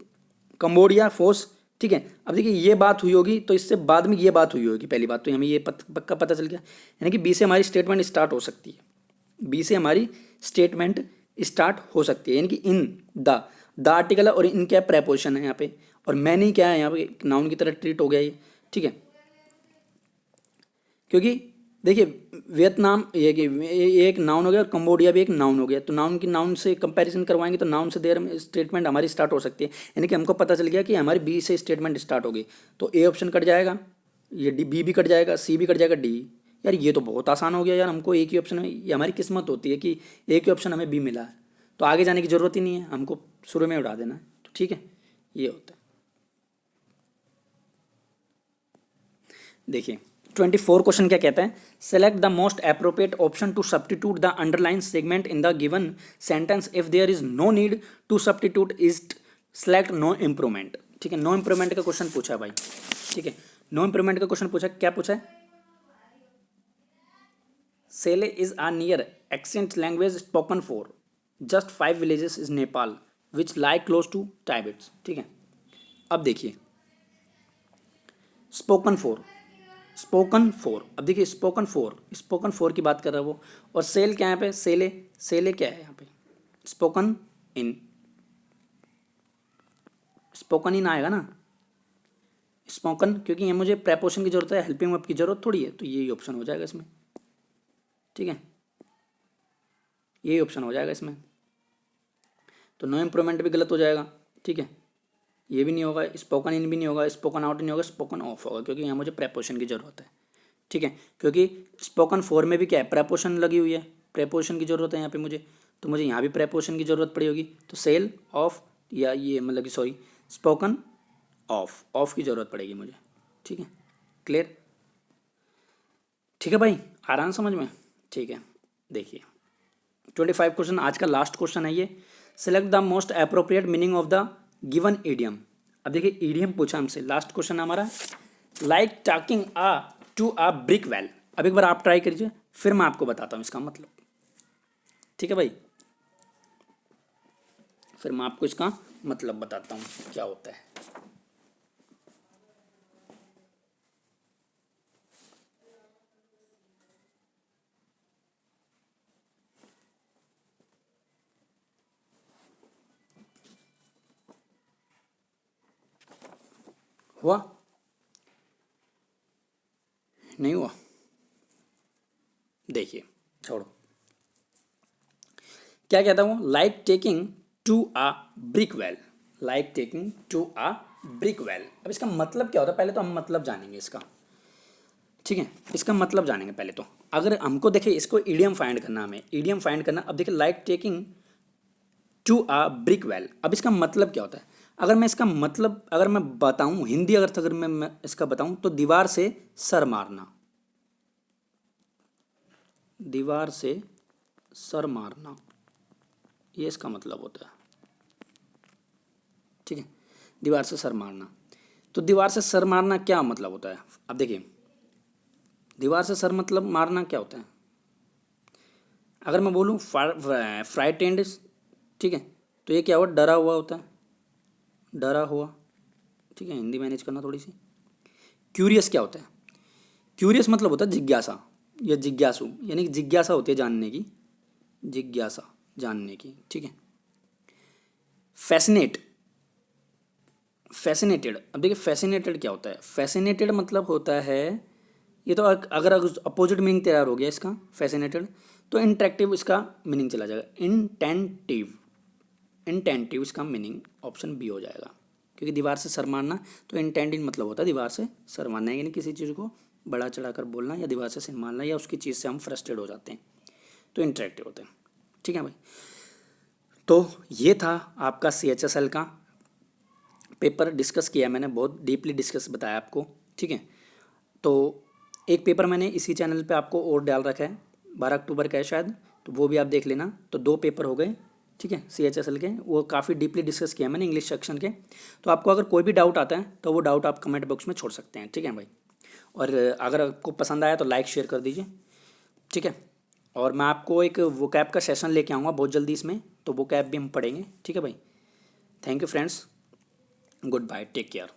Cambodia force. ठीक है, अब देखिए ये बात हुई होगी, तो इससे बाद में ये बात हुई होगी। पहली बात तो हमें ये पक्का पता चल गया, यानी कि बी से हमारी स्टेटमेंट स्टार्ट हो सकती है। बी से हमारी स्टेटमेंट स्टार्ट हो सकती है, यानी कि इन द आर्टिकल है, और इन क्या प्रेपोजिशन है यहाँ पे, और मैनी क्या है यहाँ पे, नाउन की तरह ट्रीट हो गया ये। ठीक है, क्योंकि देखिए वियतनाम ये कि ये एक नाउन हो गया, और कंबोडिया भी एक नाउन हो गया। तो नाउन की नाउन से कंपैरिजन करवाएंगे तो नाउन से देर स्टेटमेंट हमारी स्टार्ट हो सकती है, यानी कि हमको पता चल गया कि हमारी बी से स्टेटमेंट स्टार्ट होगी। तो ए ऑप्शन कट जाएगा, ये डी, बी भी कट जाएगा, सी भी कट जाएगा, डी। यार ये तो बहुत आसान हो गया यार, हमको एक ही ऑप्शन में, ये हमारी किस्मत होती है कि एक ही ऑप्शन हमें बी मिला है, तो आगे जाने की जरूरत ही नहीं है, हमको शुरू में उड़ा देना है। तो ठीक है, ये होता है। देखिए 24 क्वेश्चन क्या कहता है, select the most appropriate option to substitute the underline segment in the given sentence if there is no need to substitute is select no improvement. ठीक है, नो इम्प्रूवमेंट का क्वेश्चन पूछा है भाई। ठीक है, नो इम्प्रूवमेंट का क्वेश्चन पूछा, क्या पूछा है, सेले is a near extinct language spoken for just 5 villages is Nepal which lie close to Tibet's. ठीक है, अब देखिए स्पोकन फोर, स्पोकन फोर, अब देखिए स्पोकन फोर की बात कर रहा है वो, और सेल क्या है यहाँ पे, सेले, सेले क्या है यहाँ पे, स्पोकन इन, स्पोकन इन आएगा ना, स्पोकन, क्योंकि ये मुझे प्रेपोजिशन की जरूरत है, हेल्पिंग वर्ब की जरूरत थोड़ी है, तो यही ऑप्शन हो जाएगा इसमें। ठीक है, यही ऑप्शन हो जाएगा इसमें, तो नो इम्प्रूवमेंट भी गलत हो जाएगा। ठीक है, ये भी नहीं होगा, स्पोकन इन भी नहीं होगा, स्पोकन आउट नहीं होगा, स्पोकन ऑफ होगा, क्योंकि यहाँ मुझे प्रेपोजिशन की जरूरत है। ठीक है, क्योंकि स्पोकन फोर में भी क्या है, प्रेपोजिशन लगी हुई है, प्रेपोजिशन की जरूरत है यहाँ पे मुझे, तो मुझे यहाँ भी प्रेपोजिशन की जरूरत पड़ी होगी, तो सेल ऑफ, या ये मतलब कि सॉरी स्पोकन ऑफ, ऑफ की जरूरत पड़ेगी मुझे। ठीक है, क्लियर। ठीक है भाई, आ रहा है समझ में। ठीक है, देखिए 25 क्वेश्चन, आज का लास्ट क्वेश्चन है ये, select the most appropriate meaning of the given idiom. अब देखिए ईडियम पूछा हमसे, लास्ट क्वेश्चन हमारा like talking a to a brick wall. अब एक बार आप ट्राई करिए, फिर मैं आपको बताता हूँ इसका मतलब। ठीक है भाई, फिर मैं आपको इसका मतलब बताता हूँ क्या होता है। हुआ, नहीं हुआ, देखिए छोड़ो, क्या कहता हूँ, like taking to a brick wall, like taking to a brick wall. अब इसका मतलब क्या होता है, पहले तो हम मतलब जानेंगे इसका। ठीक है, इसका मतलब जानेंगे पहले तो, अगर हमको देखिए इसको ईडियम फाइंड करना, हमें ईडियम फाइंड करना। अब देखिए like taking to a brick wall, अब इसका मतलब क्या होता है, अगर मैं इसका मतलब अगर मैं बताऊं हिंदी, अगर मैं इसका बताऊं तो दीवार से सर मारना, दीवार से सर मारना, ये इसका मतलब होता है। ठीक है, दीवार से सर मारना, तो दीवार से सर मारना क्या मतलब होता है। अब देखिए दीवार से सर मतलब मारना क्या होता है, अगर मैं बोलूँ फ्राइटेंड, ठीक है, तो ये क्या हुआ, डरा हुआ होता है, डरा हुआ। ठीक है, हिंदी मैनेज करना थोड़ी सी। क्यूरियस क्या होता है, क्यूरियस मतलब होता है जिज्ञासा या जिज्ञासु, यानी कि जिज्ञासा होती है जानने की, जिज्ञासा जानने की। ठीक है, फैसिनेट, फैसिनेटेड, अब देखिए फैसिनेटेड क्या होता है, फैसिनेटेड मतलब होता है, ये तो अगर अपोजिट मीनिंग तैयार हो गया इसका फैसिनेटेड, तो इंटरेक्टिव इसका मीनिंग चला जाएगा, इंटेंटिव, इंटेंटिव इसका मीनिंग ऑप्शन बी हो जाएगा, क्योंकि दीवार से सर मारना तो इंटेंटिव मतलब होता है दीवार से सर मारना, यानी किसी चीज़ को बड़ा चढ़ा कर बोलना या दीवार से सिर मारना, या उसकी चीज़ से हम फ्रस्ट्रेट हो जाते हैं, तो इंटरेक्टिव होते हैं। ठीक है भाई, तो ये था आपका CHSL का पेपर, डिस्कस किया मैंने, बहुत डीपली डिस्कस बताया आपको। ठीक है, तो एक पेपर मैंने इसी चैनल पे आपको और डाल रखा है, 12 अक्टूबर का है शायद, तो वो भी आप देख लेना, तो 2 पेपर हो गए। ठीक है, CHSL के, वो काफ़ी डीपली डिस्कस किया मैंने इंग्लिश सेक्शन के। तो आपको अगर कोई भी डाउट आता है तो वो डाउट आप कमेंट बॉक्स में छोड़ सकते हैं। ठीक है भाई, और अगर आपको पसंद आया तो लाइक शेयर कर दीजिए। ठीक है, और मैं आपको एक वोकैब का सेशन लेके आऊँगा बहुत जल्दी इसमें, तो वोकैब भी हम पढ़ेंगे। ठीक है भाई, thank you friends, goodbye, take care.